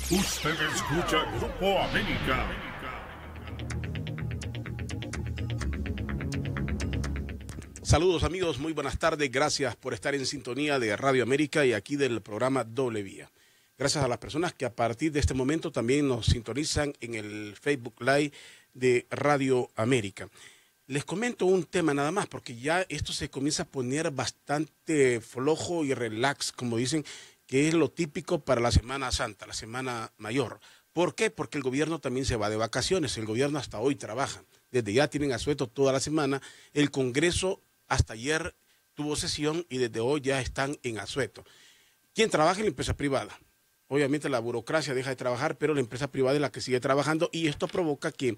Usted escucha Grupo América. Saludos amigos, muy buenas tardes, gracias por estar en sintonía de Radio América y aquí del programa Doble Vía. Gracias a las personas que a partir de este momento también nos sintonizan en el Facebook Live de Radio América. Les comento un tema nada más, porque ya esto se comienza a poner bastante flojo y relax, como dicen, que es lo típico para la Semana Santa, la Semana Mayor. ¿Por qué? Porque el gobierno también se va de vacaciones, el gobierno hasta hoy trabaja. Desde ya tienen asueto toda la semana, el Congreso hasta ayer tuvo sesión y desde hoy ya están en asueto. ¿Quién trabaja? En la empresa privada. Obviamente la burocracia deja de trabajar, pero la empresa privada es la que sigue trabajando y esto provoca que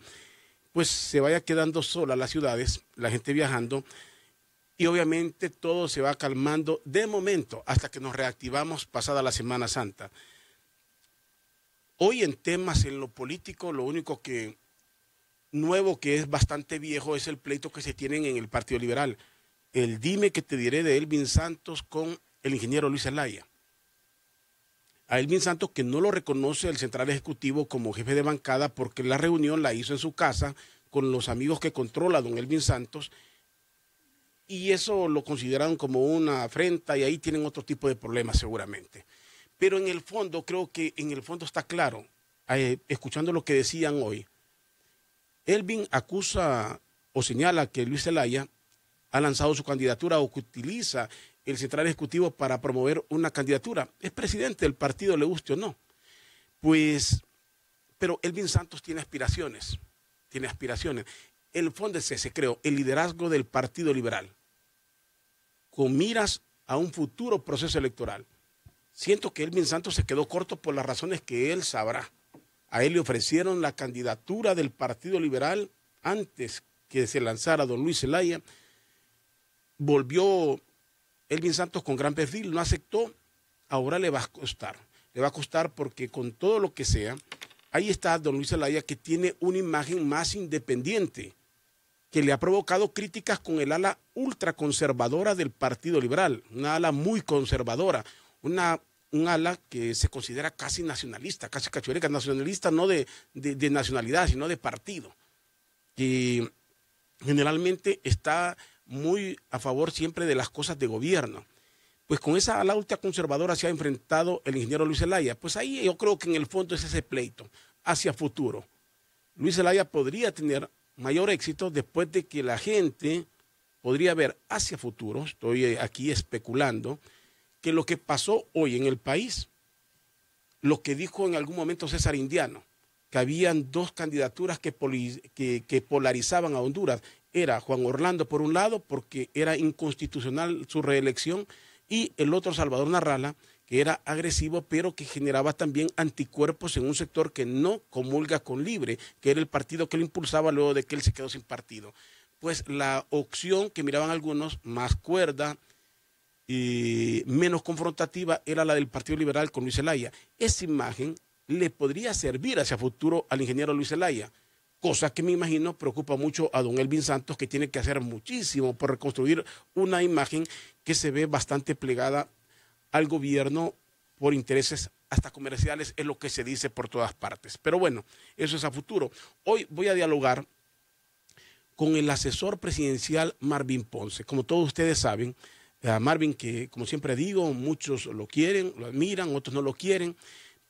pues se vaya quedando sola las ciudades, la gente viajando y obviamente todo se va calmando de momento hasta que nos reactivamos pasada la Semana Santa. Hoy en temas en lo político, lo único que nuevo que es bastante viejo es el pleito que se tienen en el Partido Liberal. El dime que te diré de Elvin Santos con el ingeniero Luis Zelaya. A Elvin Santos que no lo reconoce el Central Ejecutivo como jefe de bancada porque la reunión la hizo en su casa con los amigos que controla don Elvin Santos y eso lo consideraron como una afrenta y ahí tienen otro tipo de problemas seguramente. Pero en el fondo, creo que en el fondo está claro, escuchando lo que decían hoy, Elvin acusa o señala que Luis Zelaya ha lanzado su candidatura o que utiliza el Central Ejecutivo para promover una candidatura. Es presidente del partido, le guste o no. Pues, pero Elvin Santos tiene aspiraciones, tiene aspiraciones. El fondo es ese, creo, el liderazgo del Partido Liberal, con miras a un futuro proceso electoral. Siento que Elvin Santos se quedó corto por las razones que él sabrá. A él le ofrecieron la candidatura del Partido Liberal antes que se lanzara don Luis Zelaya. Volvió Elvin Santos con gran perfil, no aceptó, ahora le va a costar. Le va a costar porque con todo lo que sea, ahí está don Luis Zelaya que tiene una imagen más independiente, que le ha provocado críticas con el ala ultraconservadora del Partido Liberal, una ala muy conservadora, un ala que se considera casi nacionalista, casi cachureca, nacionalista no de nacionalidad, sino de partido, que generalmente está muy a favor siempre de las cosas de gobierno. Pues con esa ala ultraconservadora se ha enfrentado el ingeniero Luis Zelaya. Pues ahí yo creo que en el fondo es ese pleito hacia futuro. Luis Zelaya podría tener mayor éxito después de que la gente podría ver hacia futuro, estoy aquí especulando, que lo que pasó hoy en el país, lo que dijo en algún momento César Indiano, que habían dos candidaturas que polarizaban a Honduras, era Juan Orlando por un lado, porque era inconstitucional su reelección, y el otro Salvador Narrala, que era agresivo, pero que generaba también anticuerpos en un sector que no comulga con Libre, que era el partido que lo impulsaba luego de que él se quedó sin partido. Pues la opción que miraban algunos, más cuerda y menos confrontativa, era la del Partido Liberal con Luis Zelaya. Esa imagen le podría servir hacia futuro al ingeniero Luis Zelaya, cosa que me imagino preocupa mucho a don Elvin Santos, que tiene que hacer muchísimo por reconstruir una imagen que se ve bastante plegada al gobierno por intereses hasta comerciales, es lo que se dice por todas partes. Pero bueno, eso es a futuro. Hoy voy a dialogar con el asesor presidencial Marvin Ponce. Como todos ustedes saben, Marvin, que como siempre digo, muchos lo quieren, lo admiran, otros no lo quieren,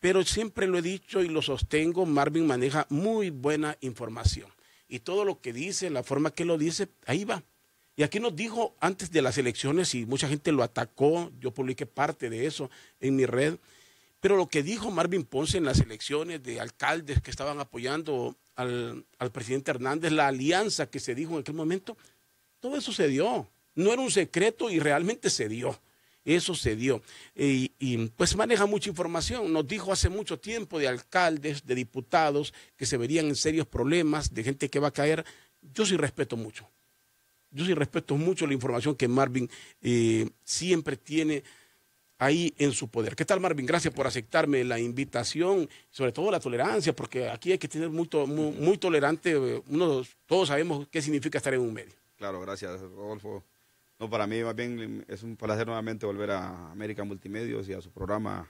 pero siempre lo he dicho y lo sostengo, Marvin maneja muy buena información. Y todo lo que dice, la forma que lo dice, ahí va. Y aquí nos dijo antes de las elecciones, y mucha gente lo atacó, yo publiqué parte de eso en mi red, pero lo que dijo Marvin Ponce en las elecciones de alcaldes que estaban apoyando al presidente Hernández, la alianza que se dijo en aquel momento, todo eso se dio. No era un secreto y realmente se dio. Eso se dio. Y pues maneja mucha información. Nos dijo hace mucho tiempo de alcaldes, de diputados, que se verían en serios problemas, de gente que va a caer. Yo sí respeto mucho. Yo sí respeto mucho la información que Marvin siempre tiene ahí en su poder. ¿Qué tal, Marvin? Gracias por aceptarme la invitación, sobre todo la tolerancia, porque aquí hay que tener muy tolerante. Todos sabemos qué significa estar en un medio. Claro, gracias, Rodolfo. No, para mí más bien es un placer nuevamente volver a América Multimedios y a su programa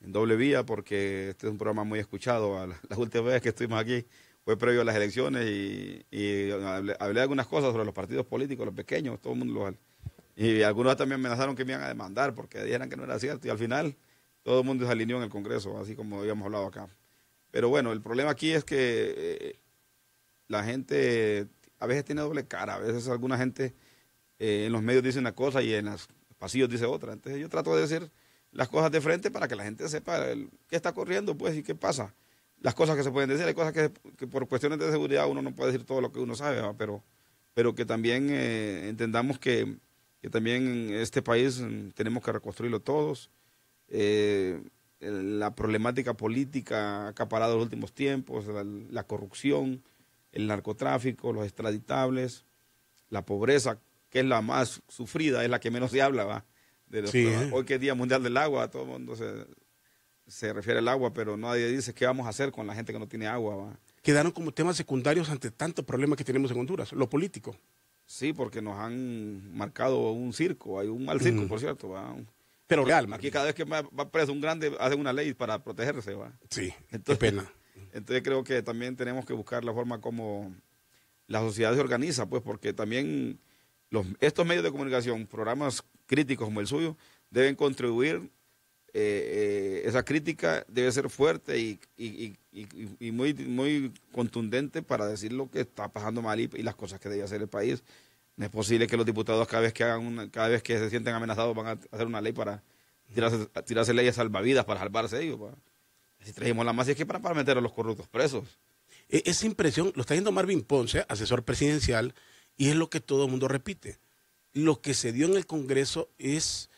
en doble vía, porque este es un programa muy escuchado. Las últimas veces que estuvimos aquí fue previo a las elecciones y hablé de algunas cosas sobre los partidos políticos, los pequeños, todo el mundo los... Y algunos también amenazaron que me iban a demandar porque dijeran que no era cierto. Y al final todo el mundo se alineó en el Congreso, así como habíamos hablado acá. Pero bueno, el problema aquí es que la gente a veces tiene doble cara. A veces alguna gente en los medios dice una cosa y en los pasillos dice otra. Entonces yo trato de decir las cosas de frente para que la gente sepa qué está corriendo, pues, y qué pasa. Las cosas que se pueden decir, hay cosas que por cuestiones de seguridad uno no puede decir todo lo que uno sabe, ¿va? Pero que también entendamos que también en este país tenemos que reconstruirlo todos. La problemática política ha acaparado los últimos tiempos, la corrupción, el narcotráfico, los extraditables, la pobreza, que es la más sufrida, es la que menos se habla, ¿va? Hoy que es Día Mundial del Agua, todo el mundo se refiere al agua, pero nadie dice qué vamos a hacer con la gente que no tiene agua, ¿va? Quedaron como temas secundarios ante tantos problemas que tenemos en Honduras, lo político. Sí, porque nos han marcado un circo, hay un mal circo, por cierto, ¿va? Pero real, aquí cada vez que va preso un grande, hacen una ley para protegerse, ¿va? Sí, entonces, qué pena. Entonces creo que también tenemos que buscar la forma como la sociedad se organiza, pues, porque también estos medios de comunicación, programas críticos como el suyo, deben contribuir. Esa crítica debe ser fuerte y muy contundente para decir lo que está pasando mal y las cosas que debe hacer el país. No es posible que los diputados cada vez que se sienten amenazados van a hacer una ley para tirarse leyes salvavidas para salvarse ellos. Si trajimos la más es que para meter a los corruptos presos. Esa impresión lo está diciendo Marvin Ponce, asesor presidencial, y es lo que todo el mundo repite. Lo que se dio en el Congreso es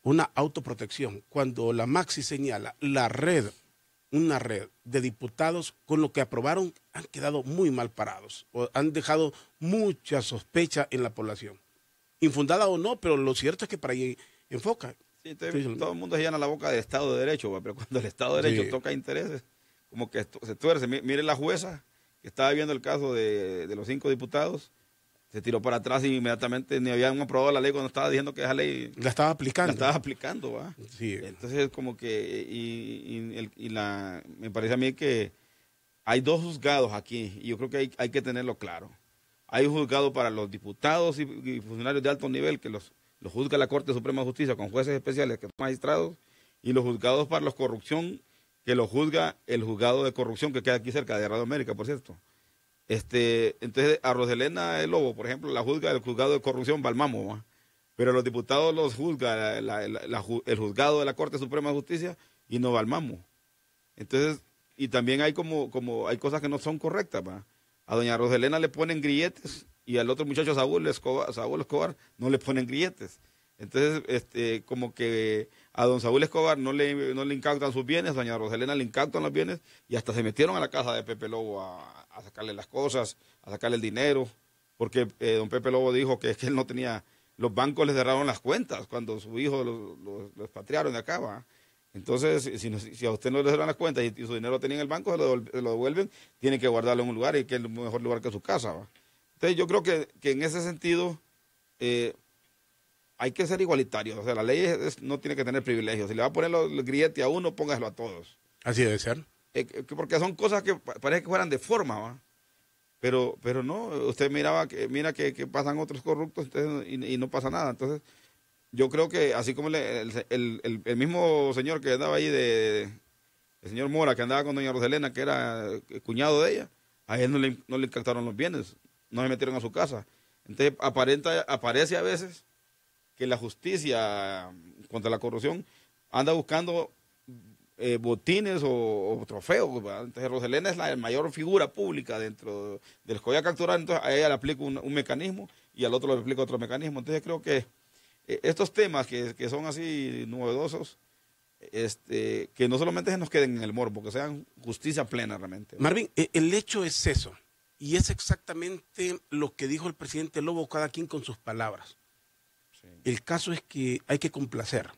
una autoprotección. Cuando la Maxi señala una red de diputados con lo que aprobaron han quedado muy mal parados, o han dejado mucha sospecha en la población. Infundada o no, pero lo cierto es que para ahí enfoca. Sí, todo el mundo se llena la boca de Estado de Derecho, pero cuando el Estado de Derecho toca intereses, como que se tuerce. Mire la jueza que estaba viendo el caso de los 5 diputados, se tiró para atrás y inmediatamente ni habían aprobado la ley cuando estaba diciendo que esa ley la estaba aplicando. ¿Va? Sí. Entonces como que me parece a mí que hay 2 juzgados aquí y yo creo que hay que tenerlo claro. Hay un juzgado para los diputados y funcionarios de alto nivel que los juzga la Corte Suprema de Justicia con jueces especiales que son magistrados, y los juzgados para la corrupción que lo juzga el juzgado de corrupción que queda aquí cerca de Radio América, por cierto. Entonces a Roselena el Lobo, por ejemplo, la juzga el juzgado de corrupción Balmamo, ¿va? Pero a los diputados los juzga el juzgado de la Corte Suprema de Justicia y no Balmamo. Entonces, y también hay como hay cosas que no son correctas, ¿va? A doña Roselena le ponen grilletes y al otro muchacho Saúl Escobar no le ponen grilletes. Entonces, como que a don Saúl Escobar no le incautan sus bienes, a doña Roselena le incautan los bienes y hasta se metieron a la casa de Pepe Lobo a sacarle las cosas, a sacarle el dinero, porque don Pepe Lobo dijo que él no tenía, los bancos le cerraron las cuentas cuando su hijo lo expatriaron de acá, ¿va? Entonces, si a usted no le cerran las cuentas y su dinero lo tenía en el banco, se lo devuelven, tiene que guardarlo en un lugar y que es el mejor lugar que su casa, ¿va? Entonces yo creo que en ese sentido hay que ser igualitarios. O sea, la ley no tiene que tener privilegios. Si le va a poner el grillete a uno, póngaselo a todos. Así debe ser. Porque son cosas que parece que fueran de forma, ¿va? Pero no, usted mira que pasan otros corruptos y no pasa nada. Entonces, yo creo que así como el mismo señor que andaba ahí, el señor Mora, que andaba con doña Roselena, que era cuñado de ella, a él no le incautaron los bienes, no se metieron a su casa. Entonces, aparece a veces que la justicia contra la corrupción anda buscando botines o trofeos, ¿verdad? Entonces Roselena es la mayor figura pública dentro de los que voy a capturar, entonces a ella le aplico un mecanismo y al otro le aplico otro mecanismo. Entonces creo que estos temas que son así novedosos, que no solamente se nos queden en el morbo, que sean justicia plena realmente, ¿verdad? Marvin, el hecho es eso, y es exactamente lo que dijo el presidente Lobo, cada quien con sus palabras. Sí. El caso es que hay que complacer.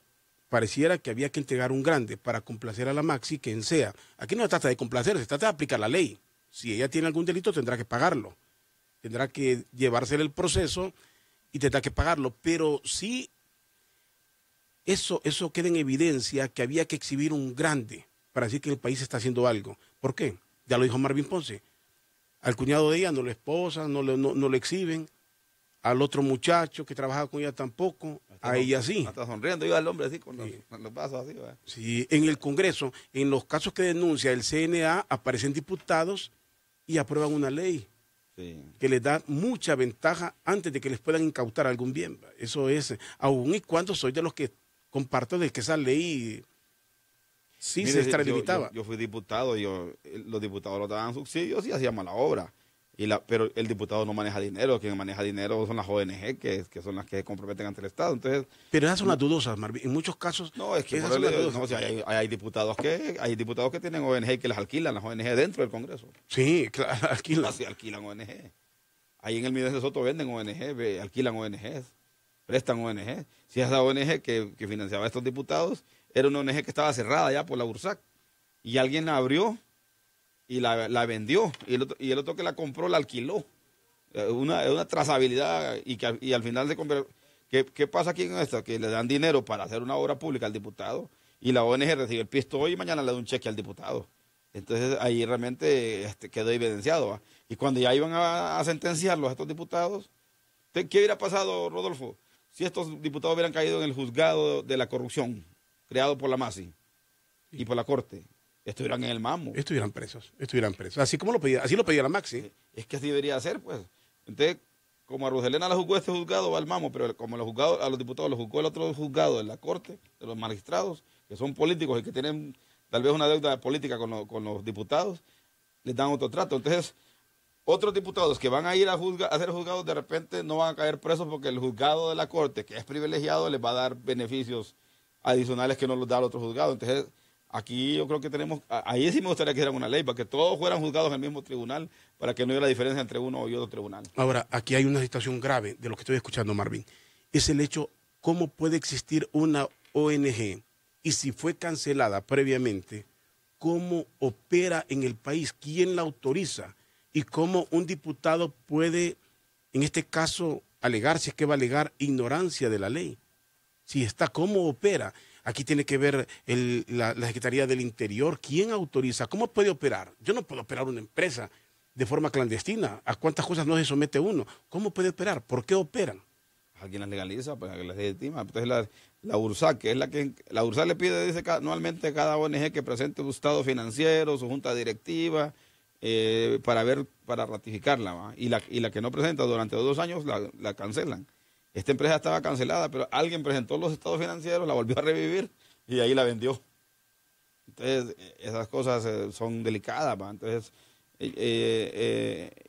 Pareciera que había que entregar un grande para complacer a la Maxi, quien sea. Aquí no se trata de complacer, se trata de aplicar la ley. Si ella tiene algún delito, tendrá que pagarlo. Tendrá que llevársele el proceso y tendrá que pagarlo. Pero sí Eso queda en evidencia que había que exhibir un grande para decir que el país está haciendo algo. ¿Por qué? Ya lo dijo Marvin Ponce. Al cuñado de ella no lo esposan, no le exhiben. Al otro muchacho que trabajaba con ella tampoco. A ella sí. Hasta sonriendo iba el hombre así con los pasos así. ¿verdad? Sí, en el Congreso, en los casos que denuncia el CNA, aparecen diputados y aprueban una ley Sí. que les da mucha ventaja antes de que les puedan incautar algún bien. Eso es, aun y cuando soy de los que comparto de que esa ley sí Mire, se extralimitaba. yo fui diputado, los diputados nos daban subsidios y hacíamos la obra. Pero el diputado no maneja dinero, quien maneja dinero son las ONG, que son las que se comprometen ante el Estado. Entonces, Pero esas son las dudosas, Marvin. En muchos casos, no, es que esas por son las eso, dudosas. no, si hay diputados que tienen ONG que las alquilan, las ONG dentro del Congreso. Sí, claro, alquilan. Así alquilan ONG. Ahí en el Midés de Soto venden ONG, alquilan ONG, prestan ONG. Si esa ONG que financiaba a estos diputados era una ONG que estaba cerrada ya por la URSAC y alguien la abrió y la vendió y el otro que la compró la alquiló. Una trazabilidad y al final se convirtió. ¿Qué pasa aquí en esto? Que le dan dinero para hacer una obra pública al diputado y la ONG recibe el pisto hoy y mañana le da un cheque al diputado. Entonces ahí realmente quedó evidenciado. ¿Va? Y cuando ya iban a sentenciarlos a estos diputados, ¿qué hubiera pasado, Rodolfo? Si estos diputados hubieran caído en el juzgado de la corrupción creado por la MASI y por la Corte, estuvieran en el mamo. Estuvieran presos. Así como así lo pedía la Maxi. Es que así debería ser, pues. Entonces, como a Roselena la juzgó este juzgado, va al mamo, pero como a los diputados los juzgó el otro juzgado de la Corte, de los magistrados, que son políticos y que tienen tal vez una deuda política con los diputados, les dan otro trato. Entonces, otros diputados que van a ir a ser juzgados de repente no van a caer presos porque el juzgado de la Corte, que es privilegiado, les va a dar beneficios adicionales que no los da el otro juzgado. Entonces, aquí yo creo que ahí sí me gustaría que hicieran una ley para que todos fueran juzgados en el mismo tribunal, para que no hubiera diferencia entre uno y otro tribunal. Ahora, aquí hay una situación grave de lo que estoy escuchando, Marvin. Es el hecho, ¿cómo puede existir una ONG? Y si fue cancelada previamente, ¿cómo opera en el país? ¿Quién la autoriza? Y cómo un diputado puede, en este caso, alegar, si es que va a alegar, ignorancia de la ley. Si está, ¿cómo opera? Aquí tiene que ver la Secretaría del Interior. ¿Quién autoriza? ¿Cómo puede operar? Yo no puedo operar una empresa de forma clandestina. ¿A cuántas cosas no se somete uno? ¿Cómo puede operar? ¿Por qué operan? Alguien las legaliza, pues las legitima. Entonces la URSAC, que es la URSAC le pide, dice anualmente a cada ONG que presente su estado financiero, su junta directiva, para ratificarla, ¿va? Y la que no presenta durante 2 años la cancelan. Esta empresa estaba cancelada, pero alguien presentó los estados financieros, la volvió a revivir y ahí la vendió. Entonces, esas cosas son delicadas, ¿va? Entonces,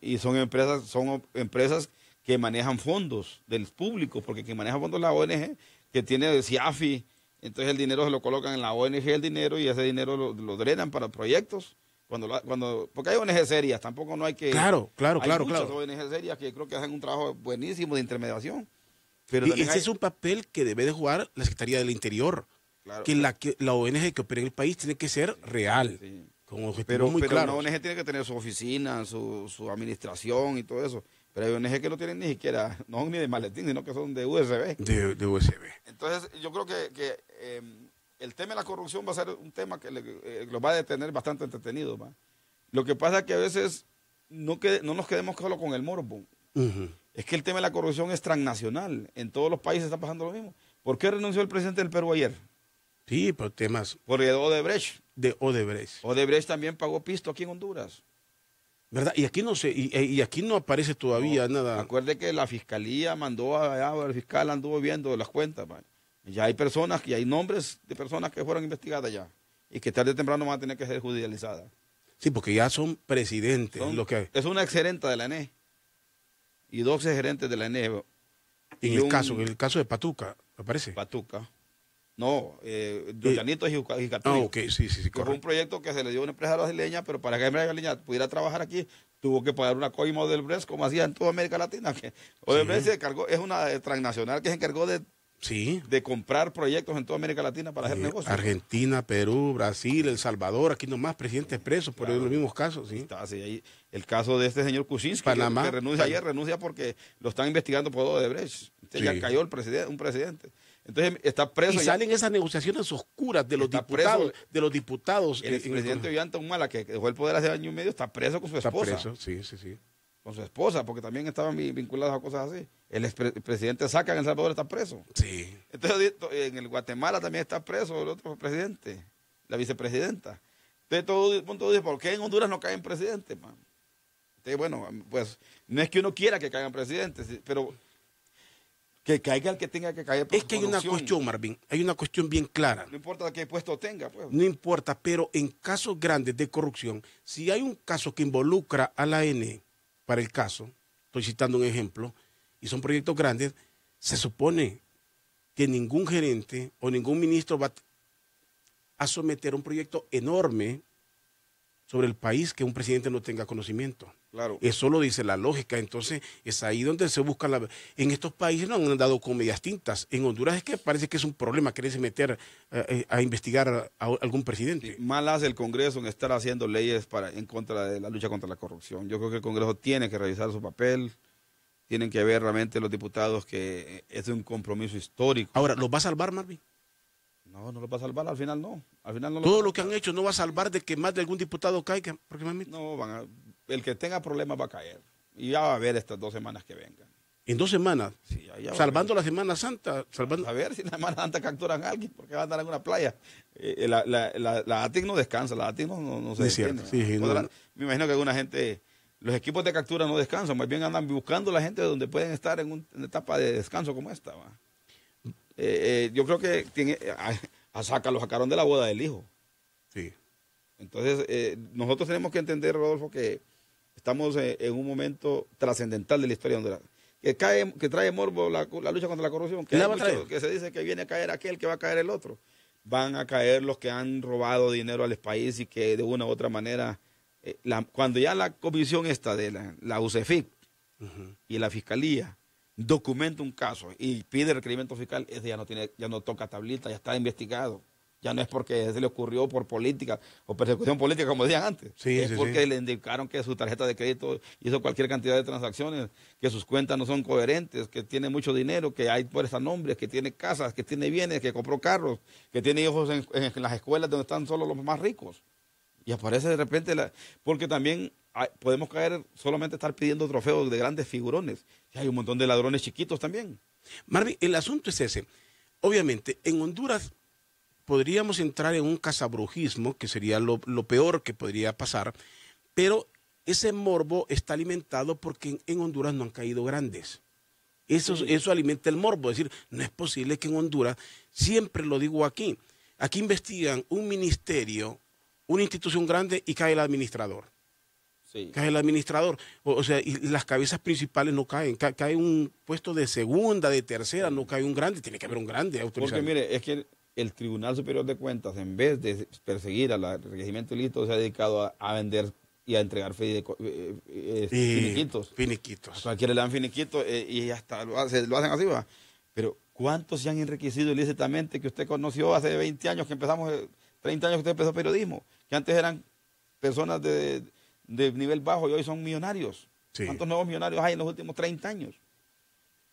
y son empresas que manejan fondos del público, porque quien maneja fondos es la ONG, que tiene CIAFI, entonces el dinero se lo colocan en la ONG, el dinero, y ese dinero lo drenan para proyectos. Porque hay ONG serias, tampoco no hay que... Claro. Hay muchas ONG serias que creo que hacen un trabajo buenísimo de intermediación. Pero y ese es un papel que debe de jugar la Secretaría del Interior. Claro. Que la ONG que opera en el país tiene que ser real. Sí. Con objetivos muy claros. Una ONG tiene que tener su oficina, su administración y todo eso. Pero hay ONG que no tienen ni siquiera, no son ni de maletín, sino que son de USB. De USB. Entonces, yo creo que el tema de la corrupción va a ser un tema que lo va a detener bastante entretenido. ¿Va? Lo que pasa es que a veces no nos quedemos solo con el morbo. Es que el tema de la corrupción es transnacional. En todos los países está pasando lo mismo. ¿Por qué renunció el presidente del Perú ayer? Sí, por temas. Por Odebrecht. De Odebrecht. Odebrecht también pagó pisto aquí en Honduras. ¿Verdad? Y aquí no sé, y aquí no aparece todavía nada. Acuerde que la fiscalía el fiscal anduvo viendo las cuentas. ¿Va? Ya hay personas, y hay nombres de personas que fueron investigadas ya. Y que tarde o temprano van a tener que ser judicializadas. Sí, porque ya son presidentes. Es una exgerenta de la ENE. Y 2 gerentes de la ENE. En el caso de Patuca, ¿me parece? Patuca. No, Llanito y Jicatuy. Ok, sí, correcto. Fue un proyecto que se le dio a una empresa brasileña, pero para que la empresa brasileña pudiera trabajar aquí, tuvo que pagar una coima a Odebrecht, como hacía en toda América Latina. Que Odebrecht se encargó, es una transnacional que se encargó de comprar proyectos en toda América Latina para hacer negocios. Argentina, Perú, Brasil, El Salvador, aquí nomás presidentes presos por los mismos casos. ¿Sí? Está así, ahí, el caso de este señor Kuczynski, Panamá, que renuncia ayer, renuncia porque lo están investigando por Odebrecht. Ya cayó un presidente. Entonces está preso. Y salen esas negociaciones oscuras de los Está diputados. preso. De los diputados. El expresidente Ollanta Humala, que dejó el poder hace año y medio, está preso con su Está esposa. preso, sí. Con su esposa, porque también estaban vinculados a cosas así. El presidente Saca en El Salvador está preso. Sí. Entonces, en el Guatemala también está preso el otro presidente, la vicepresidenta. Entonces, todo el mundo dice, ¿por qué en Honduras no caen presidentes, man? Entonces, bueno, pues, no es que uno quiera que caigan presidentes, pero que caiga el que tenga que caer por Es que hay una corrupción. cuestión, Marvin, hay una cuestión bien clara. No importa qué puesto tenga, pues. No importa, pero en casos grandes de corrupción, si hay un caso que involucra a la ANE, para el caso, estoy citando un ejemplo, y son proyectos grandes, se supone que ningún gerente o ningún ministro va a someter un proyecto enorme sobre el país que un presidente no tenga conocimiento. Claro. Eso lo dice la lógica. Entonces, es ahí donde se busca la... En estos países no han andado con medias tintas. En Honduras es que parece que es un problema quererse meter a investigar a algún presidente. Mal hace el Congreso en estar haciendo leyes en contra de la lucha contra la corrupción. Yo creo que el Congreso tiene que revisar su papel, tienen que ver realmente los diputados que es un compromiso histórico. Ahora, ¿los va a salvar, Marvin? No lo va a salvar, al final no. Al final no Todo lo que han hecho no va a salvar de que más de algún diputado caiga. Porque, No, el que tenga problemas va a caer. Y ya va a ver estas 2 semanas que vengan. en 2 semanas, Sí, ya salvando la Semana Santa, salvando... A ver si la Semana Santa capturan a alguien porque va a andar en una playa. La ATIC no descansa, la ATIC no se Es cierto, detiene. sí, no. Me imagino que alguna gente, los equipos de captura no descansan, más bien andan buscando a la gente donde pueden estar en una etapa de descanso como esta. ¿Va? Yo creo que a Saca lo sacaron de la boda del hijo. Sí. Entonces, nosotros tenemos que entender, Rodolfo, que estamos en un momento trascendental de la historia de Honduras. Que trae morbo la lucha contra la corrupción. Que se dice que viene a caer aquel, que va a caer el otro. Van a caer los que han robado dinero al país y que de una u otra manera, cuando ya la comisión esta de la UCEFIC y la Fiscalía documenta un caso y pide requerimiento fiscal, ese ya no toca tablita, ya está investigado. Ya no es porque se le ocurrió por política o persecución política, como decían antes. Es porque le indicaron que su tarjeta de crédito hizo cualquier cantidad de transacciones, que sus cuentas no son coherentes, que tiene mucho dinero, que hay puestos nombres, que tiene casas, que tiene bienes, que compró carros, que tiene hijos en las escuelas donde están solo los más ricos. Y aparece de repente, porque también podemos caer solamente estar pidiendo trofeos de grandes figurones. Y hay un montón de ladrones chiquitos también. Marvin, el asunto es ese. Obviamente, en Honduras podríamos entrar en un cazabrujismo, que sería lo peor que podría pasar, pero ese morbo está alimentado porque en Honduras no han caído grandes. Eso alimenta el morbo, es decir, no es posible que en Honduras, siempre lo digo aquí investigan un ministerio, una institución grande y cae el administrador. Sí. Cae el administrador, o sea, y las cabezas principales no caen, cae un puesto de segunda, de tercera, no cae un grande, tiene que haber un grande autorizado. Porque mire, es que el Tribunal Superior de Cuentas, en vez de perseguir al regimiento ilícito, se ha dedicado a vender y a entregar finiquitos. Finiquitos. A cualquiera le dan finiquitos y hasta lo hacen así, va. Pero ¿cuántos se han enriquecido ilícitamente que usted conoció hace 20 años que empezamos, 30 años que usted empezó periodismo? Que antes eran personas de nivel bajo y hoy son millonarios. Sí. ¿Cuántos nuevos millonarios hay en los últimos 30 años?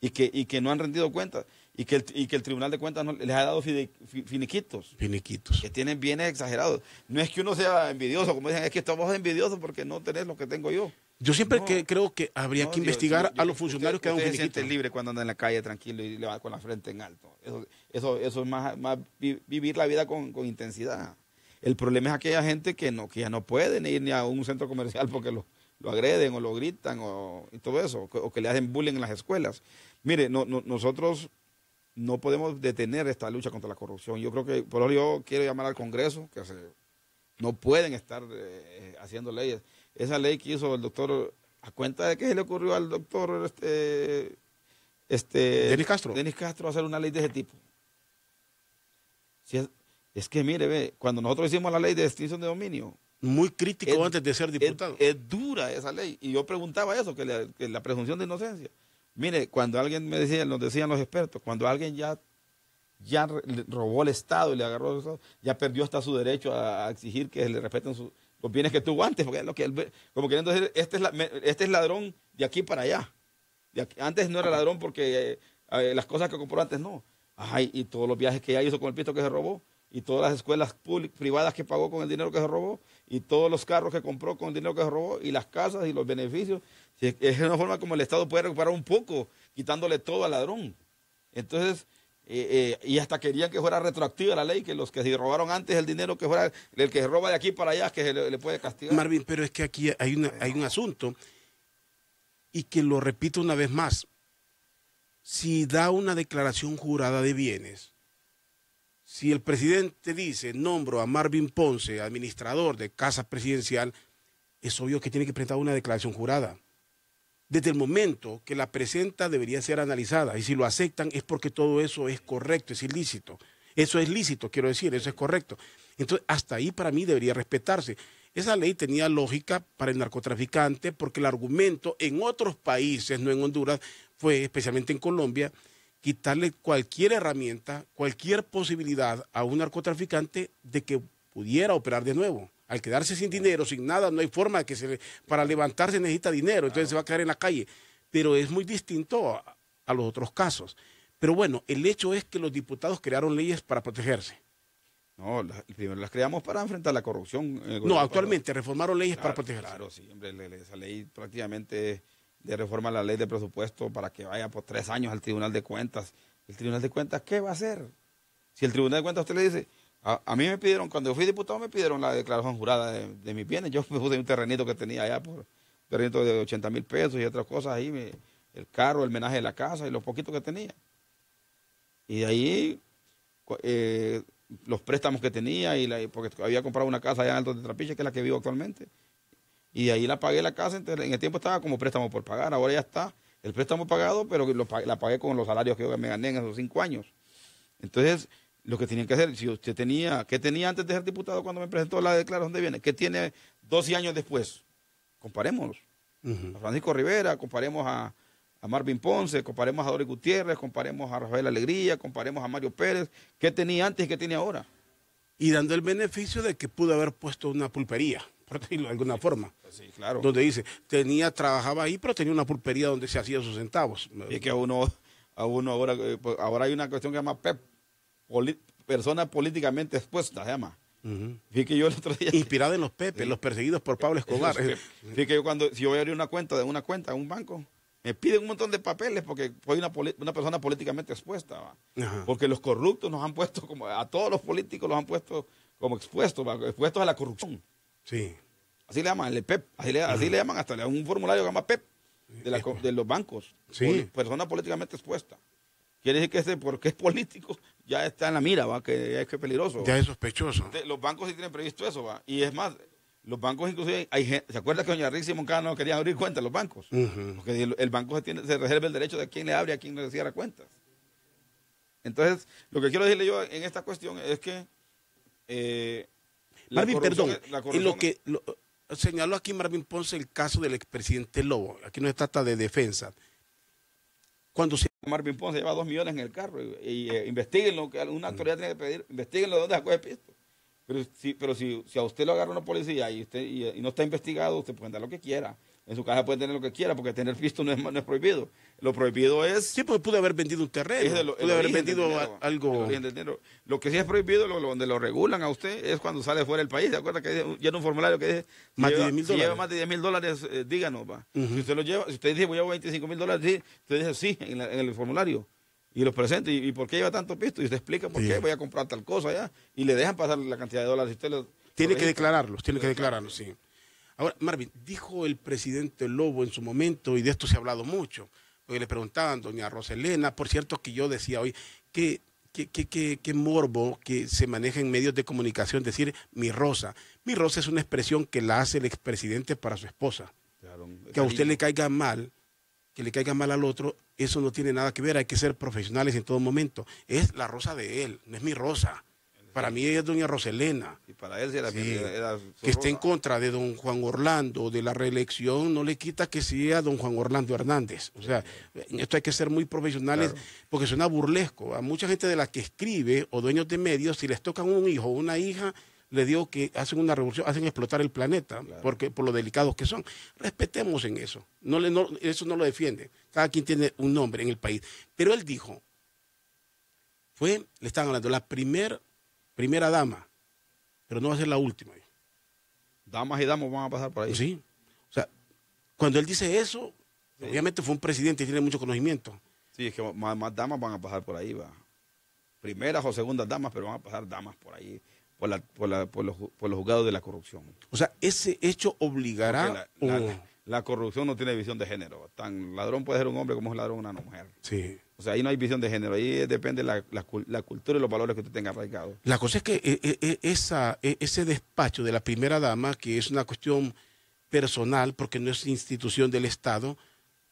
Y que no han rendido cuentas. Y que el Tribunal de Cuentas les ha dado finiquitos. Finiquitos. Que tienen bienes exagerados. No es que uno sea envidioso, como dicen, es que estamos envidiosos porque no tenés lo que tengo yo. Yo siempre creo que habría que investigar a los funcionarios que dan un finiquito. Usted se siente finiquito. libre cuando anda en la calle tranquilo y le va con la frente en alto. Eso es más vivir la vida con intensidad. El problema es aquella gente que ya no pueden ir ni a un centro comercial porque lo agreden o lo gritan y todo eso, o que le hacen bullying en las escuelas. Mire, nosotros no podemos detener esta lucha contra la corrupción. Yo creo que, por eso yo quiero llamar al Congreso, que no pueden estar haciendo leyes. Esa ley que hizo el doctor, a cuenta de que se le ocurrió al doctor Denis Castro hacer una ley de ese tipo. Si es que mire, cuando nosotros hicimos la ley de extinción de dominio, muy crítico antes de ser diputado. Es dura esa ley. Y yo preguntaba eso, que la presunción de inocencia. Mire, cuando alguien nos decían los expertos, cuando alguien ya robó el Estado y le agarró el Estado, ya perdió hasta su derecho a exigir que le respeten los bienes que tuvo antes, porque es lo que como queriendo decir, este es ladrón de aquí para allá. Antes no era ladrón porque las cosas que compró antes no. Ajá, y todos los viajes que ella hizo con el pisto que se robó, y todas las escuelas privadas que pagó con el dinero que se robó, y todos los carros que compró con el dinero que se robó, y las casas y los beneficios. Es una forma como el Estado puede recuperar un poco, quitándole todo al ladrón. Entonces, y hasta querían que fuera retroactiva la ley, que los que se robaron antes el dinero, que fuera el que se roba de aquí para allá, que se le puede castigar. Marvin, pero es que aquí hay un asunto, y que lo repito una vez más. Si da una declaración jurada de bienes, si el presidente dice, nombro a Marvin Ponce, administrador de Casa Presidencial, es obvio que tiene que presentar una declaración jurada. Desde el momento que la presenta debería ser analizada, y si lo aceptan es porque todo eso es correcto, es ilícito. Eso es lícito, quiero decir, eso es correcto. Entonces, hasta ahí para mí debería respetarse. Esa ley tenía lógica para el narcotraficante porque el argumento en otros países, no en Honduras, fue, especialmente en Colombia, quitarle cualquier herramienta, cualquier posibilidad a un narcotraficante de que pudiera operar de nuevo. Al quedarse sin dinero, sin nada, no hay forma de que para levantarse necesita dinero, entonces se va a quedar en la calle. Pero es muy distinto a los otros casos. Pero bueno, el hecho es que los diputados crearon leyes para protegerse. No, primero las creamos para enfrentar la corrupción. No, actualmente reformaron leyes para protegerse. Claro, sí, hombre, esa ley prácticamente de reforma la ley de presupuesto para que vaya por 3 años al Tribunal de Cuentas. ¿El Tribunal de Cuentas qué va a hacer? Si el Tribunal de Cuentas usted le dice, a mí me pidieron, cuando yo fui diputado me pidieron la declaración jurada de mis bienes. Yo me puse un terrenito que tenía allá, por un terrenito de 80,000 pesos y otras cosas ahí, el carro, el menaje de la casa y lo poquito que tenía. Y de ahí los préstamos que tenía, porque había comprado una casa allá en Alto de Trapiche, que es la que vivo actualmente. Y de ahí la pagué la casa, en el tiempo estaba como préstamo por pagar, ahora ya está el préstamo pagado, pero la pagué con los salarios que yo me gané en esos 5 años. Entonces, lo que tenían que hacer, si usted tenía, ¿qué tenía antes de ser diputado cuando me presentó la declaración de bienes? ¿Qué tiene 12 años después? Comparemos. A Francisco Rivera, comparemos a Marvin Ponce, comparemos a Doris Gutiérrez, comparemos a Rafael Alegría, comparemos a Mario Pérez, ¿qué tenía antes y qué tiene ahora? Y dando el beneficio de que pudo haber puesto una pulpería, por decirlo de alguna forma. Sí, claro. Donde dice, trabajaba ahí, pero tenía una pulpería donde se hacía sus centavos. Y es que a uno ahora hay una cuestión que se llama PEP, persona políticamente expuesta, se llama. Fíjate que yo el otro día... Inspirada en los Pepe, los perseguidos por Pablo Escobar. Fíjate que yo si yo voy a abrir una cuenta en un banco, me piden un montón de papeles porque soy una persona políticamente expuesta. Porque los corruptos nos han puesto, como a todos los políticos los han puesto como expuestos a la corrupción. Sí. Así le llaman, el PEP, así le llaman hasta un formulario que se llama PEP de los bancos. Sí. Persona políticamente expuesta. Quiere decir que porque es político ya está en la mira, que es peligroso. Ya es sospechoso. Entonces, los bancos sí tienen previsto eso, y es más, los bancos inclusive, hay gente, ¿se acuerda que doña Rixi y Moncada no querían abrir cuentas los bancos? Porque el banco se reserva el derecho de quién le abre y a quién le cierra cuentas. Entonces, lo que quiero decirle yo en esta cuestión es que Marvin, perdón, en lo que señaló aquí Marvin Ponce el caso del expresidente Lobo, aquí no se trata de defensa. Cuando Marvin Ponce lleva 2 millones en el carro y investiguenlo, que alguna autoridad tiene que pedir, investiguenlo de dónde sacó el pisto. Pero si a usted lo agarra una policía y no está investigado, usted puede andar lo que quiera. En su casa puede tener lo que quiera, porque tener pisto no es prohibido. Lo prohibido es... Sí, porque puede haber vendido un terreno, puede haber vendido algo... Lo que sí es prohibido, donde lo regulan a usted, es cuando sale fuera del país. ¿Se acuerda que llena un formulario que dice... Más de $10,000. Si lleva más de $10,000, díganos, va. Si usted lo lleva, si usted dice, voy a llevar $25,000, sí, usted dice sí en el formulario. Y los presenta, ¿y por qué lleva tanto pisto? Y usted explica por qué voy a comprar tal cosa ya. Y le dejan pasar la cantidad de dólares. Tiene que declararlos, sí. Ahora, Marvin, dijo el presidente Lobo en su momento, y de esto se ha hablado mucho, porque le preguntaban, doña Roselena, por cierto que yo decía hoy, qué morbo que se maneja en medios de comunicación decir mi Rosa. Mi Rosa es una expresión que la hace el expresidente para su esposa. Claro, que a usted le caiga mal, que le caiga mal al otro, eso no tiene nada que ver, hay que ser profesionales en todo momento. Es la Rosa de él, no es mi Rosa. Para mí ella es doña Roselena. Y para él era que esté en contra de don Juan Orlando, de la reelección, no le quita que sea don Juan Orlando Hernández. O sea, en esto hay que ser muy profesionales, porque suena burlesco. A mucha gente de la que escribe o dueños de medios, si les tocan un hijo o una hija, le digo que hacen una revolución, hacen explotar el planeta, porque por lo delicados que son. Respetemos en eso. Eso no lo defiende. Cada quien tiene un nombre en el país. Pero él dijo, le están hablando, la primera dama, pero no va a ser la última. Damas y damos van a pasar por ahí. Sí. O sea, cuando él dice eso, sí, obviamente fue un presidente y tiene mucho conocimiento. Sí, es que más damas van a pasar por ahí, va. Primeras o segundas damas, pero van a pasar damas por ahí, por los juzgados de la corrupción. O sea, ese hecho obligará... La corrupción no tiene visión de género. Tan ladrón puede ser un hombre como es ladrón una mujer. Sí. O sea, ahí no hay visión de género. Ahí depende la cultura y los valores que usted tenga arraigados. La cosa es que ese despacho de la primera dama, que es una cuestión personal, porque no es institución del Estado,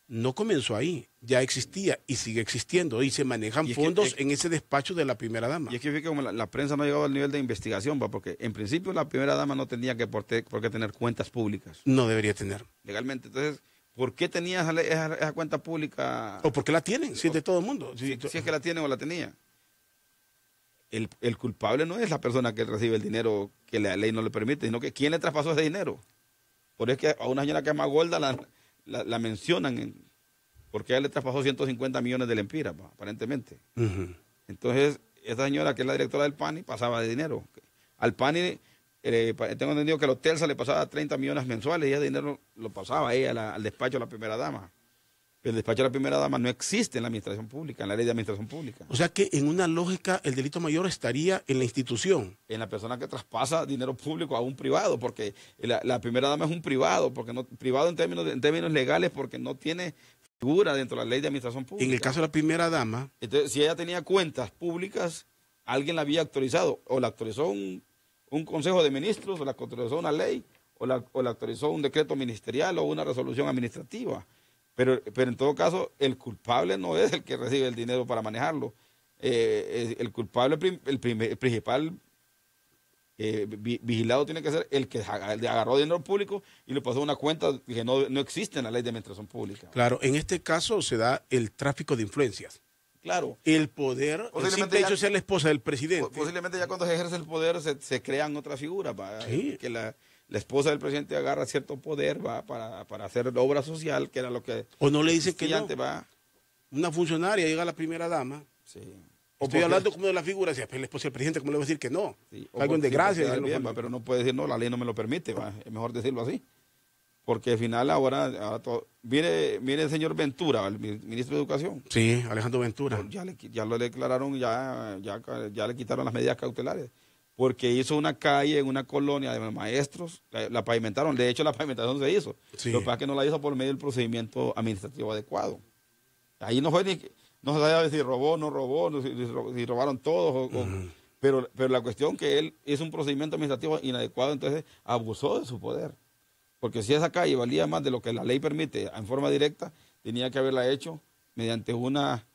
no comenzó ahí, ya existía y sigue existiendo y se manejan fondos en ese despacho de la primera dama. Y es que fíjate como la prensa no ha llegado al nivel de investigación, ¿va? Porque en principio la primera dama no tenía por qué tener cuentas públicas. No debería tener. Legalmente. Entonces, ¿por qué tenía esa cuenta pública? ¿O por qué la tienen? Si es de todo el mundo. Si es que la tienen o la tenía. El culpable no es la persona que recibe el dinero que la ley no le permite, sino que ¿quién le traspasó ese dinero? Por eso es que a una señora que es más gorda la mencionan porque ella le traspasó 150 millones de lempiras, aparentemente. Entonces, esa señora que es la directora del PANI pasaba de dinero. Al PANI, tengo entendido que al Hotelsa le pasaba 30 millones mensuales y ese dinero lo pasaba ella al despacho de la primera dama. El despacho de la primera dama no existe en la administración pública, en la ley de administración pública. O sea que en una lógica el delito mayor estaría en la institución. En la persona que traspasa dinero público a un privado, porque la primera dama es un privado, porque no privado en términos legales, porque no tiene figura dentro de la ley de administración pública. En el caso de la primera dama. Entonces, si ella tenía cuentas públicas, alguien la había autorizado, o la autorizó un consejo de ministros, o la autorizó una ley, o la autorizó un decreto ministerial o una resolución administrativa. Pero en todo caso, el culpable no es el que recibe el dinero para manejarlo. El culpable, el principal vigilado tiene que ser el que agarró dinero público y lo pasó a una cuenta que no existe en la ley de administración pública. Claro, en este caso se da el tráfico de influencias. Claro. El poder, el simple hecho de ser la esposa del presidente. Posiblemente ya cuando se ejerce el poder se crean otras figuras. Sí. Que la esposa del presidente agarra cierto poder para hacer obra social, que era lo que... O no le dicen que no. Va. Una funcionaria llega a la primera dama. Sí. Estoy hablando como de la figura, si es la esposa del presidente, ¿cómo le voy a decir que no? Sí. Algo en desgracia. Bien, pero no puede decir, no, la ley no me lo permite, es mejor decirlo así. Porque al final ahora viene el señor Ventura, el ministro de Educación. Sí, Alejandro Ventura. Ya lo declararon, ya le quitaron las medidas cautelares. Porque hizo una calle en una colonia de maestros, la pavimentaron. De hecho, la pavimentación se hizo. Sí. Lo que pasa es que no la hizo por medio del procedimiento administrativo adecuado. Ahí no se sabía si robó o no robó, si robaron todos. Pero la cuestión que él hizo un procedimiento administrativo inadecuado, entonces abusó de su poder. Porque si esa calle valía más de lo que la ley permite en forma directa, tenía que haberla hecho mediante una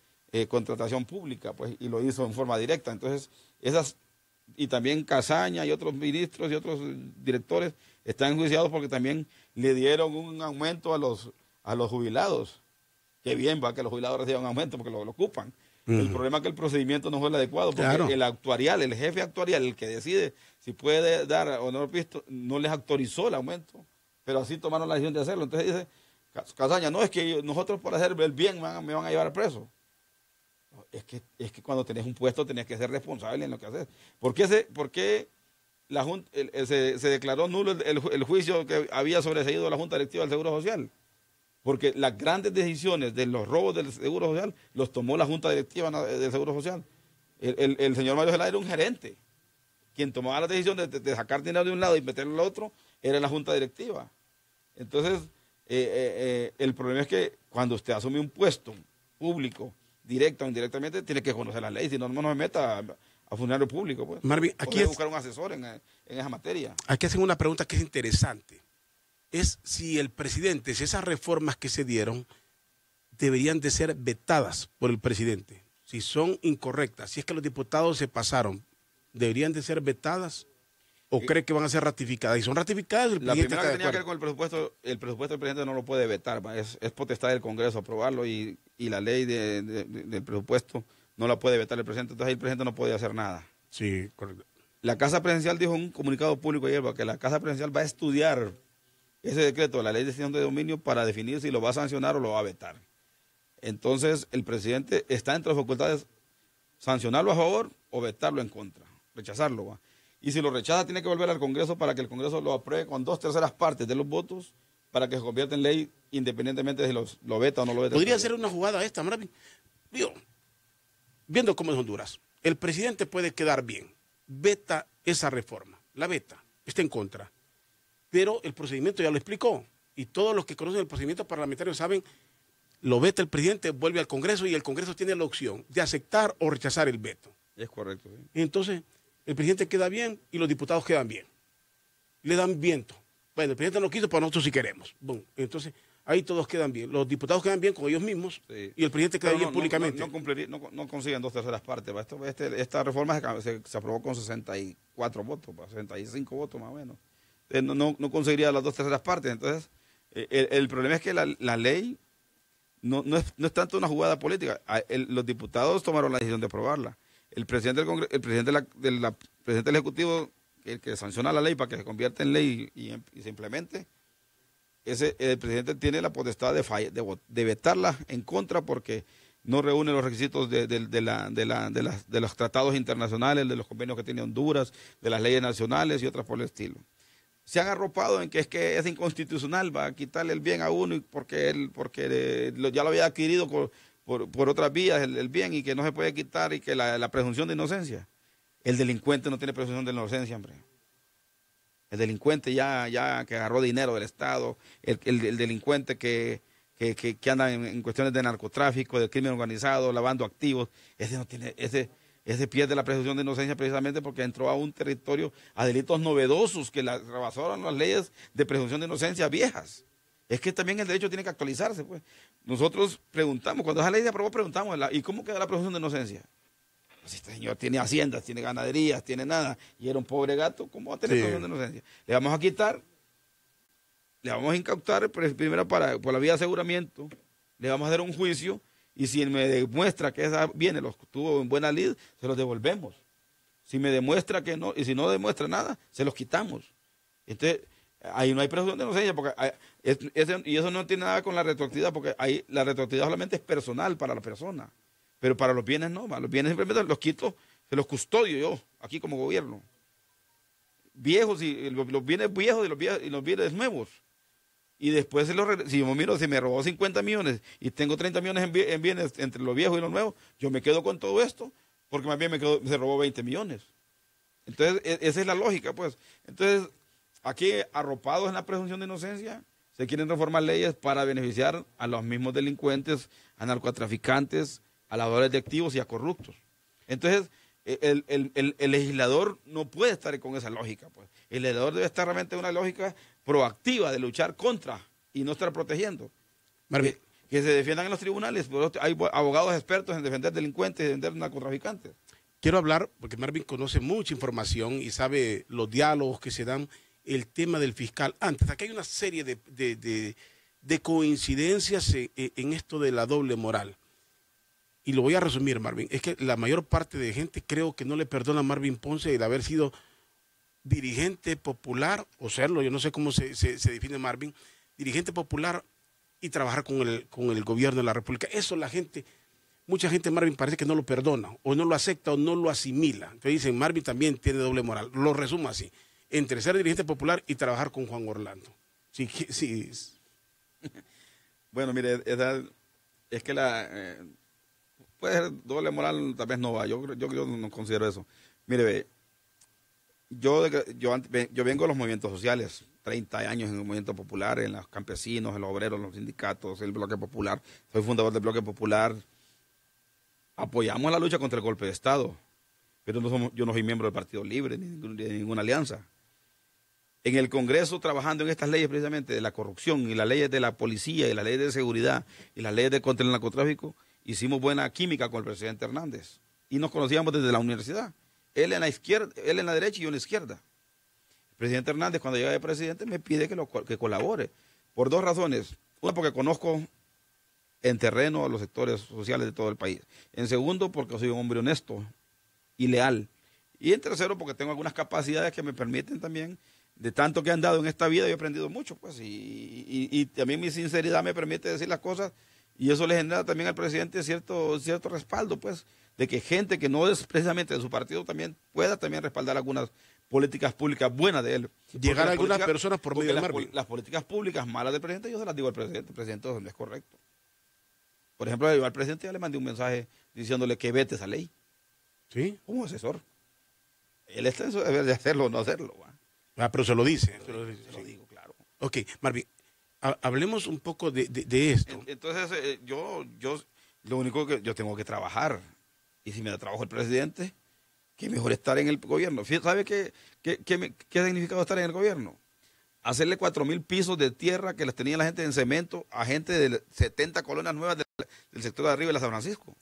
contratación pública, pues, y lo hizo en forma directa. Entonces, y también Casaña y otros ministros y otros directores están enjuiciados porque también le dieron un aumento a los jubilados. Qué bien va que los jubilados reciban un aumento porque lo ocupan. El problema es que el procedimiento no fue el adecuado, porque claro, el jefe actuarial, el que decide si puede dar o no visto, no les autorizó el aumento, pero así tomaron la decisión de hacerlo. Entonces dice Casaña, no, es que nosotros por hacer el bien me van a llevar preso. Es que cuando tenés un puesto tenés que ser responsable en lo que haces. ¿Por qué la Junta, se declaró nulo el juicio que había sobreseído la Junta Directiva del Seguro Social? Porque las grandes decisiones de los robos del Seguro Social los tomó la Junta Directiva del Seguro Social. El señor Mario Zelaya era un gerente. Quien tomaba la decisión de sacar dinero de un lado y meterlo al otro era la Junta Directiva. Entonces, el problema es que cuando usted asume un puesto público, directo o indirectamente, tiene que conocer la ley, si no, no me meta a funcionario público. Pues. Marvin, aquí buscar un asesor en esa materia. Aquí hacen una pregunta que es interesante. Es si el presidente, si esas reformas que se dieron deberían de ser vetadas por el presidente. Si son incorrectas, si es que los diputados se pasaron, ¿deberían de ser vetadas? ¿O cree que van a ser ratificadas? Y son ratificadas, el presidente primera que tenía que ver con el presupuesto del presidente no lo puede vetar, es potestad del Congreso aprobarlo y la ley del presupuesto no la puede vetar el presidente, entonces ahí el presidente no puede hacer nada. Sí, correcto. La Casa Presidencial dijo en un comunicado público ayer que la Casa Presidencial va a estudiar ese decreto de la ley de extinción de dominio para definir si lo va a sancionar o lo va a vetar. Entonces, el presidente está entre las facultades sancionarlo a favor o vetarlo en contra, rechazarlo. ¿Va? Y si lo rechaza, tiene que volver al Congreso para que el Congreso lo apruebe con 2/3 partes de los votos para que se convierta en ley independientemente de si lo veta o no lo veta. Podría ser una jugada esta, Marvin. Digo, viendo cómo es Honduras, el presidente puede quedar bien, veta esa reforma, la veta, está en contra. Pero el procedimiento ya lo explicó. Y todos los que conocen el procedimiento parlamentario saben, lo veta el presidente, vuelve al Congreso y el Congreso tiene la opción de aceptar o rechazar el veto. Es correcto. Sí. Entonces, el presidente queda bien y los diputados quedan bien. Le dan viento. Bueno, el presidente no quiso, pero nosotros sí queremos. Bueno, entonces, ahí todos quedan bien. Los diputados quedan bien con ellos mismos y el presidente queda bien públicamente. No consiguen 2/3 partes. Esta reforma se aprobó con 64 votos, 65 votos más o menos. No conseguiría las 2/3 partes. Entonces, el problema es que la ley no es tanto una jugada política. Los diputados tomaron la decisión de aprobarla. El presidente del presidente del Ejecutivo, el que sanciona la ley para que se convierta en ley y se implemente, el presidente tiene la potestad de vetarla en contra porque no reúne los requisitos de los tratados internacionales, de los convenios que tiene Honduras, de las leyes nacionales y otras por el estilo. Se han arropado en que es inconstitucional, va a quitarle el bien a uno porque ya lo había adquirido por otras vías el bien y que no se puede quitar y que la presunción de inocencia. El delincuente no tiene presunción de inocencia, hombre. El delincuente ya que agarró dinero del Estado, el delincuente que anda en cuestiones de narcotráfico, de crimen organizado, lavando activos, ese pierde la presunción de inocencia precisamente porque entró a un territorio, a delitos novedosos que rebasaron las leyes de presunción de inocencia viejas. Es que también el derecho tiene que actualizarse, pues. Nosotros preguntamos, cuando esa ley se aprobó, preguntamos, ¿y cómo queda la presunción de inocencia? Pues este señor tiene haciendas, tiene ganaderías, tiene nada, y era un pobre gato, ¿cómo va a tener presunción de inocencia? Le vamos a quitar, le vamos a incautar, primero por la vía de aseguramiento, le vamos a dar un juicio, y si él me demuestra que esa viene, los tuvo en buena lid, se los devolvemos. Si me demuestra que no, y si no demuestra nada, se los quitamos. Entonces, ahí no hay presunción de inocencia, porque y eso no tiene nada con la retroactividad, porque ahí la retroactividad solamente es personal para la persona, pero para los bienes no, los bienes simplemente los quito, se los custodio yo, aquí como gobierno. Viejos, y los bienes viejos y los bienes nuevos. Y después, si yo miro, si me robó 50 millones y tengo 30 millones en bienes entre los viejos y los nuevos, yo me quedo con todo esto, porque más bien se robó 20 millones. Entonces, esa es la lógica, pues. Entonces, aquí, arropados en la presunción de inocencia, se quieren reformar leyes para beneficiar a los mismos delincuentes, a narcotraficantes, a lavadores de activos y a corruptos. Entonces, el legislador no puede estar con esa lógica, pues. El legislador debe estar realmente en una lógica proactiva de luchar contra y no estar protegiendo. Marvin, Que se defiendan en los tribunales. Hay abogados expertos en defender delincuentes y defender narcotraficantes. quiero hablar, porque Marvin conoce mucha información y sabe los diálogos que se dan, el tema del fiscal. Antes, aquí hay una serie de coincidencias en esto de la doble moral. Y lo voy a resumir, Marvin. Es que la mayor parte de gente creo que no le perdona a Marvin Ponce el haber sido dirigente popular, o serlo, yo no sé cómo se define Marvin, dirigente popular y trabajar con el gobierno de la República. Eso la gente, mucha gente, Marvin, parece que no lo perdona, o no lo acepta, o no lo asimila. Entonces dicen, Marvin también tiene doble moral. Lo resumo así, entre ser dirigente popular y trabajar con Juan Orlando. Sí, sí. Bueno, mire, es que puede ser doble moral, tal vez no va. Yo no considero eso. Mire, ve, yo vengo de los movimientos sociales, 30 años en el movimiento popular, en los campesinos, en los obreros, en los sindicatos, en el bloque popular. Soy fundador del bloque popular. Apoyamos la lucha contra el golpe de Estado, pero yo no soy miembro del Partido Libre ni de ninguna alianza. En el Congreso, trabajando en estas leyes precisamente de la corrupción y las leyes de la policía y las leyes de seguridad y las leyes de contra el narcotráfico, hicimos buena química con el presidente Hernández y nos conocíamos desde la universidad. Él en la izquierda, él en la derecha y yo en la izquierda. El presidente Hernández, cuando llega de presidente, me pide que colabore por dos razones. Una, porque conozco en terreno a los sectores sociales de todo el país. En segundo, porque soy un hombre honesto y leal. Y en tercero, porque tengo algunas capacidades que me permiten también, de tanto que he andado en esta vida, yo he aprendido mucho, pues, y también mi sinceridad me permite decir las cosas, y eso le genera también al presidente cierto respaldo, pues, de que gente que no es precisamente de su partido también pueda también respaldar algunas políticas públicas buenas de él. Llegar a algunas personas por medio de las, Marvin. las políticas públicas malas del presidente, yo se las digo al presidente. El presidente no es correcto. Por ejemplo, yo al presidente ya le mandé un mensaje diciéndole que vete esa ley. ¿Sí? Como asesor. Él está en su deber de hacerlo o no hacerlo. ¿Va? Ah, pero se lo dice. Se lo digo, claro. Ok, Marvin, hablemos un poco de esto. Entonces, yo lo único que yo tengo que trabajar. Y si me da trabajo el presidente, que mejor estar en el gobierno. ¿Sabe qué ha significado estar en el gobierno? Hacerle 4.000 pisos de tierra que les tenía la gente en cemento a gente de 70 colonias nuevas del sector de arriba de la San Francisco.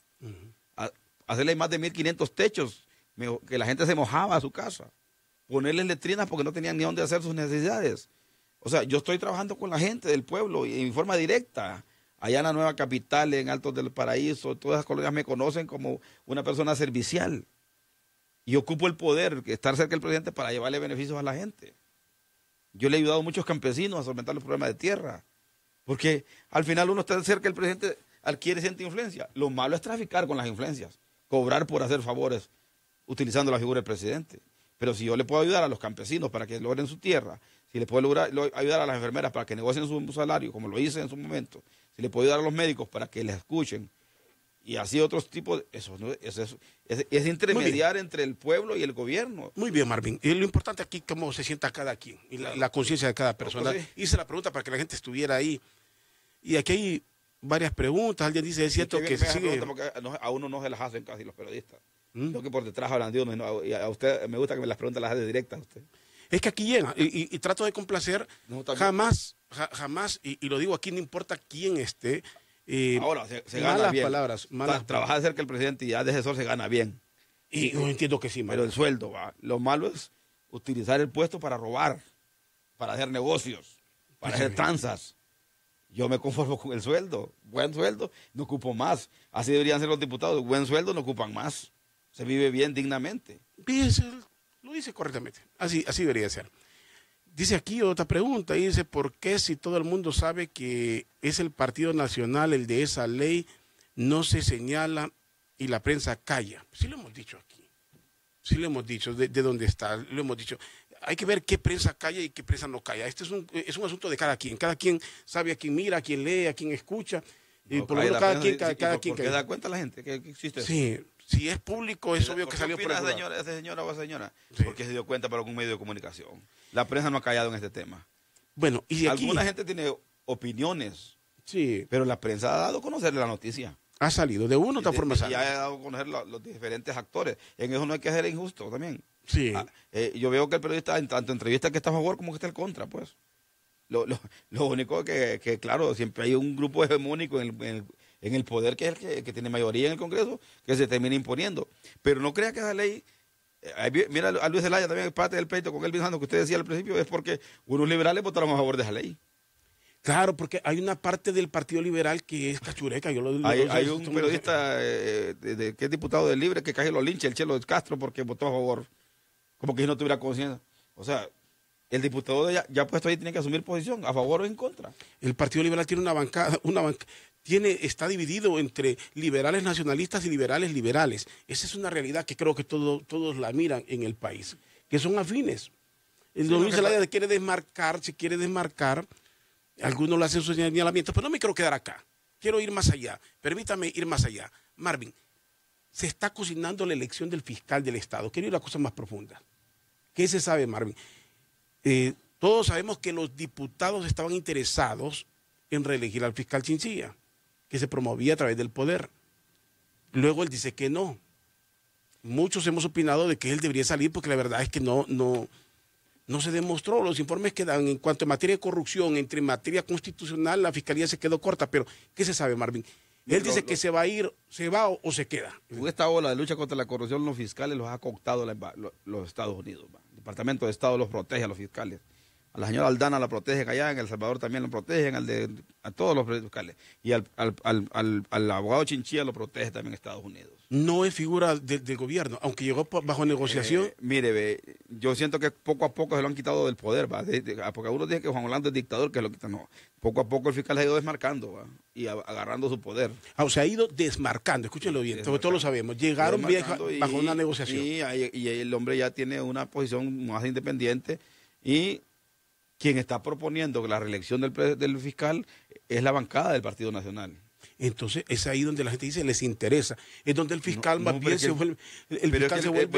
Hacerle más de 1.500 techos que la gente se mojaba a su casa. Ponerles letrinas porque no tenían ni dónde hacer sus necesidades. O sea, yo estoy trabajando con la gente del pueblo y en forma directa. Allá en la nueva capital, en Altos del Paraíso, todas las colonias me conocen como una persona servicial. Y ocupo el poder, estar cerca del presidente para llevarle beneficios a la gente. Yo le he ayudado a muchos campesinos a solventar los problemas de tierra. Porque al final uno está cerca del presidente, adquiere cierta influencia. Lo malo es traficar con las influencias, cobrar por hacer favores utilizando la figura del presidente. Pero si yo le puedo ayudar a los campesinos para que logren su tierra, si le puedo ayudar a las enfermeras para que negocien su salario, como lo hice en su momento, si le puedo ayudar a los médicos para que les escuchen, y así otros tipos, es intermediar entre el pueblo y el gobierno. Muy bien, Marvin. Y lo importante aquí es cómo se sienta cada quien y la conciencia de cada persona. Pues sí. Hice la pregunta para que la gente estuviera ahí. Y aquí hay varias preguntas. Alguien dice, es cierto que se sigue... Porque a uno no se las hacen casi los periodistas. Lo que por detrás hablan de uno. Y a usted me gusta que me las preguntas las hace directas a usted. Es que aquí llega. Y trato de complacer. No, jamás, y lo digo aquí, no importa quién esté. Ahora, se gana bien. Palabras, trabajar cerca del presidente y ya de asesor se gana bien. Y yo entiendo que sí, pero el sueldo, ¿va? Lo malo es utilizar el puesto para robar, para hacer negocios, para hacer tranzas. Yo me conformo con el sueldo. Buen sueldo, no ocupo más. Así deberían ser los diputados. Buen sueldo, no ocupan más. Se vive bien dignamente. Lo dice correctamente. Así debería ser. Dice aquí otra pregunta, y dice, ¿por qué si todo el mundo sabe que es el Partido Nacional el de esa ley, no se señala y la prensa calla? Sí lo hemos dicho aquí, sí lo hemos dicho, de dónde está, lo hemos dicho. Hay que ver qué prensa calla y qué prensa no calla. Este es un asunto de cada quien sabe a quién mira, a quién lee, a quién escucha, y por lo menos cada quien. ¿Por qué da cuenta la gente que existe eso? Sí, si es público es obvio que salió por el esa señora o esa señora? Sí. Porque se dio cuenta por algún medio de comunicación. La prensa no ha callado en este tema. Bueno, y aquí... Alguna gente tiene opiniones, sí, pero la prensa ha dado a conocer la noticia. ha salido, de una u otra forma sale. Y ha dado a conocer los diferentes actores. En eso no hay que ser injusto también. Sí. Yo veo que el periodista, en tanto entrevista que está a favor como que está en contra, pues. Lo único que, claro, siempre hay un grupo hegemónico en el poder que es el que tiene mayoría en el Congreso, que se termina imponiendo. Pero no crea que esa ley... mira, a Luis Zelaya también, parte del pleito con él pensando que usted decía al principio, es porque unos liberales votaron a favor de esa ley. Claro, porque hay una parte del Partido Liberal que es cachureca. Hay un periodista que es diputado del Libre que casi lo lincha, el Chelo Castro, porque votó a favor, como que si no tuviera conciencia. O sea, el diputado ya puesto ahí tiene que asumir posición, a favor o en contra. El Partido Liberal tiene una bancada, está dividido entre liberales nacionalistas y liberales liberales. Esa es una realidad que creo que todos la miran en el país, que son afines. El don Luis Zelaya se quiere desmarcar, algunos le hacen sus señalamientos, pero no me quiero quedar acá. Quiero ir más allá. Permítame ir más allá. Marvin, se está cocinando la elección del fiscal del Estado. Quiero ir a cosas más profundas. ¿Qué se sabe, Marvin? Todos sabemos que los diputados estaban interesados en reelegir al fiscal Chinchilla, que se promovía a través del poder. Luego él dice que no. Muchos hemos opinado de que él debería salir porque la verdad es que no se demostró. Los informes que dan en cuanto a materia de corrupción, entre materia constitucional, la fiscalía se quedó corta. Pero, ¿qué se sabe, Marvin? Él dice que se va a ir, se va o se queda. Con esta ola de lucha contra la corrupción, los fiscales los ha cooptado los Estados Unidos. El Departamento de Estado los protege a los fiscales. A la señora Aldana la protegen allá, en El Salvador también lo protegen, a todos los fiscales. Y al abogado Chinchilla lo protege también Estados Unidos. No es figura del gobierno, aunque llegó bajo negociación. Mire, yo siento que poco a poco se lo han quitado del poder, ¿va? Porque algunos dicen que Juan Orlando es dictador, que lo quitan. No, poco a poco el fiscal se ha ido desmarcando, ¿va? Y agarrando su poder. O sea, ha ido desmarcando, escúchenlo bien, sobre todo lo sabemos. Llegaron bajo una negociación. Y el hombre ya tiene una posición más independiente y quien está proponiendo la reelección del fiscal es la bancada del Partido Nacional. Entonces, es ahí donde la gente dice, les interesa. Es donde el fiscal se vuelve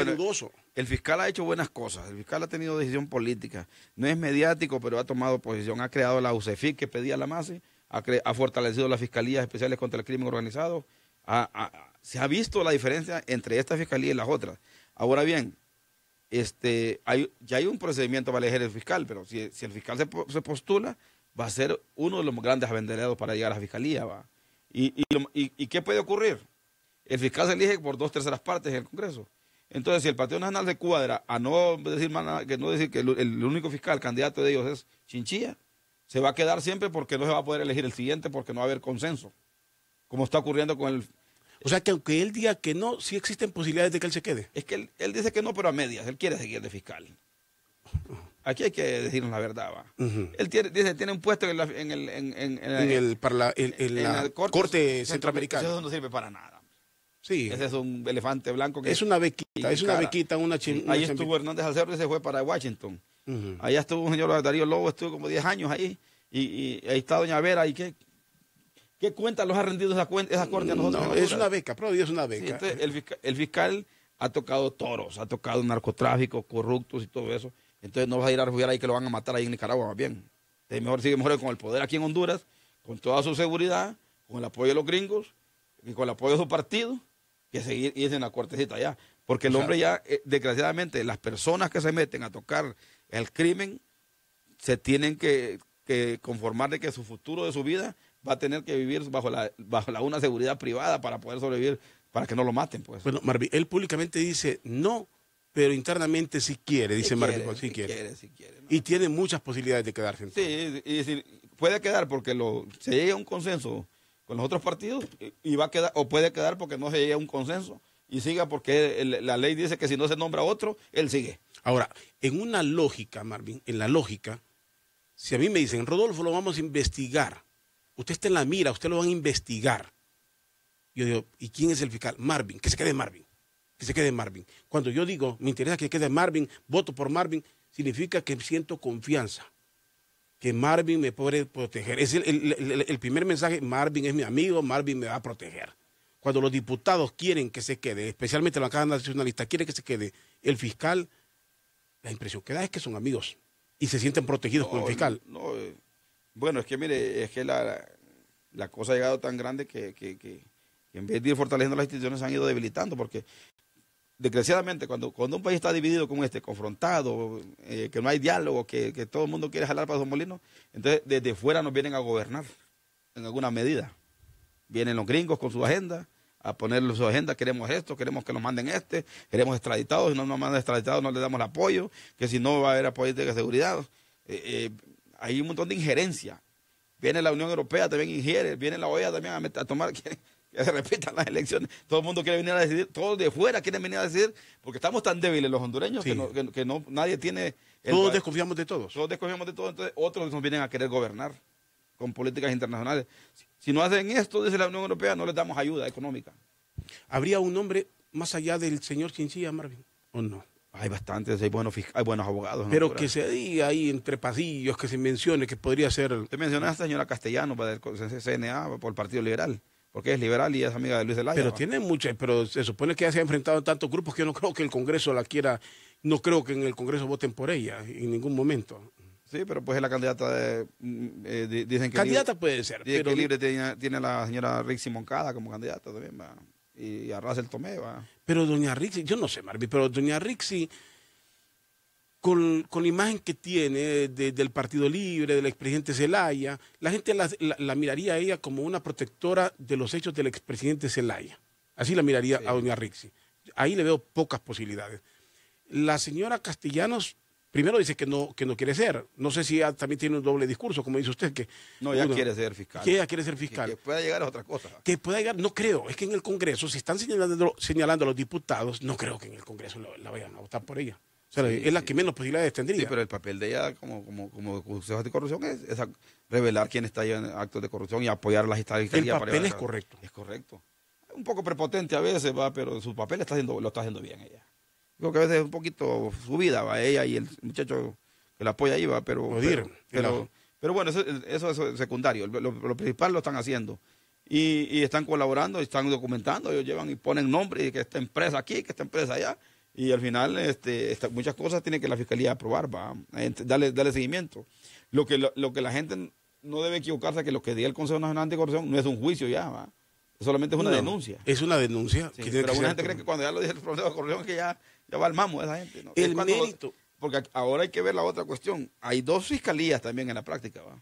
dudoso. El fiscal ha hecho buenas cosas. El fiscal ha tenido decisión política. No es mediático, pero ha tomado posición. Ha creado la UCEFIC que pedía la MASE. Ha fortalecido las fiscalías especiales contra el crimen organizado. Se ha visto la diferencia entre esta fiscalía y las otras. Ahora bien, ya hay un procedimiento para elegir el fiscal, pero si el fiscal se postula, va a ser uno de los grandes abanderados para llegar a la fiscalía, ¿va? ¿Y qué puede ocurrir? El fiscal se elige por 2/3 partes en el Congreso. Entonces, si el Partido Nacional se cuadra a no decir que el único fiscal candidato de ellos es Chinchilla, se va a quedar siempre porque no se va a poder elegir el siguiente porque no va a haber consenso, como está ocurriendo con el... O sea, que aunque él diga que no, sí existen posibilidades de que él se quede. Es que él dice que no, pero a medias. Él quiere seguir de fiscal. Aquí hay que decirnos la verdad, ¿va? Él tiene un puesto en la Corte Centroamericana. Eso no sirve para nada. Sí. Ese es un elefante blanco. Es una bequita, Ahí estuvo Hernández Alcerro y se fue para Washington. Allá estuvo un señor Darío Lobo, estuvo como 10 años ahí. Y ahí está doña Vera. ¿Y qué cuenta los ha rendido esa corte a nosotros? No, es una beca, pero es una beca. Sí, entonces el fiscal ha tocado toros, ha tocado narcotráfico, corruptos y todo eso. Entonces no vas a ir a refugiar ahí que lo van a matar ahí en Nicaragua, más bien. Entonces sigue mejor con el poder aquí en Honduras, con toda su seguridad, con el apoyo de los gringos y con el apoyo de su partido, que seguir irse en la cortecita allá. Porque el hombre ya, desgraciadamente, las personas que se meten a tocar el crimen se tienen que conformar de que su futuro de su vida va a tener que vivir bajo una seguridad privada para poder sobrevivir, para que no lo maten, pues. Bueno, Marvin, él públicamente dice no, pero internamente sí quiere, dice Marvin, sí quiere. ¿No? Y tiene muchas posibilidades de quedarse. Sí, y puede quedar porque se llega a un consenso con los otros partidos y va a quedar, o puede quedar porque no se llega a un consenso y siga porque la ley dice que si no se nombra otro, él sigue. Ahora, en una lógica, Marvin, en la lógica, si a mí me dicen, Rodolfo, lo vamos a investigar, usted está en la mira, usted lo van a investigar. Yo digo, ¿y quién es el fiscal? Marvin, que se quede Marvin. Que se quede Marvin. Cuando yo digo, me interesa que quede Marvin, voto por Marvin, significa que siento confianza, que Marvin me puede proteger. Es el primer mensaje, Marvin es mi amigo, Marvin me va a proteger. Cuando los diputados quieren que se quede, especialmente la bancada nacionalista quiere que se quede el fiscal, la impresión que da es que son amigos y se sienten protegidos por el fiscal. Bueno, es que mire, es que la cosa ha llegado tan grande que en vez de ir fortaleciendo las instituciones se han ido debilitando, porque desgraciadamente cuando un país está dividido como confrontado, que no hay diálogo, que todo el mundo quiere jalar para su molino, entonces desde fuera nos vienen a gobernar en alguna medida. Vienen los gringos con su agenda, a ponerle su agenda, queremos esto, queremos que nos manden queremos extraditados, si no nos mandan extraditados no les damos el apoyo, que si no va a haber apoyo de seguridad. Hay un montón de injerencia. Viene la Unión Europea, también ingiere, viene la OEA también a tomar... que se repitan las elecciones, todo el mundo quiere venir a decidir, todos de fuera quieren venir a decidir, porque estamos tan débiles los hondureños, sí, que nadie tiene... Todos desconfiamos de todos. Todos desconfiamos de todos, entonces otros nos vienen a querer gobernar con políticas internacionales. Si no hacen esto, dice la Unión Europea, no les damos ayuda económica. ¿Habría un nombre más allá del señor Chinchilla, Marvin, o no? Hay bastantes, hay buenos abogados. Pero que se diga ahí entre pasillos, que se mencione que podría ser... Usted mencionó a esta señora Castellano para el CNA, por el Partido Liberal. Porque es liberal y es amiga de Luis Zelaya. Pero tiene muchas, pero se supone que ya se ha enfrentado a tantos grupos que yo no creo que el Congreso la quiera, no creo que en el Congreso voten por ella en ningún momento. Sí, pero pues es la candidata dicen que... Candidata libre, puede ser. Pero que Libre tiene a la señora Rixi Moncada como candidata también, va. Y a Russell Tomé, va. Pero doña Rixi, yo no sé, Marvin, pero doña Rixi, con la imagen que tiene del Partido Libre, del expresidente Zelaya, la gente la miraría a ella como una protectora de los hechos del expresidente Zelaya. Así la miraría a doña Rixi. Ahí le veo pocas posibilidades. La señora Castellanos Primero dice que no quiere ser. No sé si también tiene un doble discurso, como dice usted. Que No, ya quiere ser fiscal. Que ella quiere ser fiscal. Que pueda llegar a otra cosa. Que pueda llegar, no creo. Es que en el Congreso, si están señalando a los diputados, no creo que en el Congreso la vayan a votar por ella. O sea, Sí, es la que menos posibilidades tendría. Sí, pero el papel de ella como Consejo Anticorrupción es revelar quién está en actos de corrupción y apoyar las fiscalías. El papel es correcto. Es correcto. Un poco prepotente a veces, va, pero su papel lo está haciendo bien ella. Creo que a veces es un poquito subida, va, ella y el muchacho que la apoya ahí, va, pero bueno, eso es secundario. Lo principal lo están haciendo. Y están colaborando, están documentando, ellos llevan y ponen nombre, y que esta empresa aquí, que esta empresa allá. Y al final muchas cosas tiene que la fiscalía aprobar, va, darle seguimiento. Lo que la gente no debe equivocarse, que lo que diga el Consejo Nacional Anticorrupción no es un juicio ya, va. Solamente es una denuncia. Es una denuncia. Sí, pero alguna gente cree que cuando ya lo dice el Consejo de Corrupción que ya va al mamo esa gente, ¿no? El mérito. Porque ahora hay que ver la otra cuestión. Hay dos fiscalías también en la práctica, ¿va?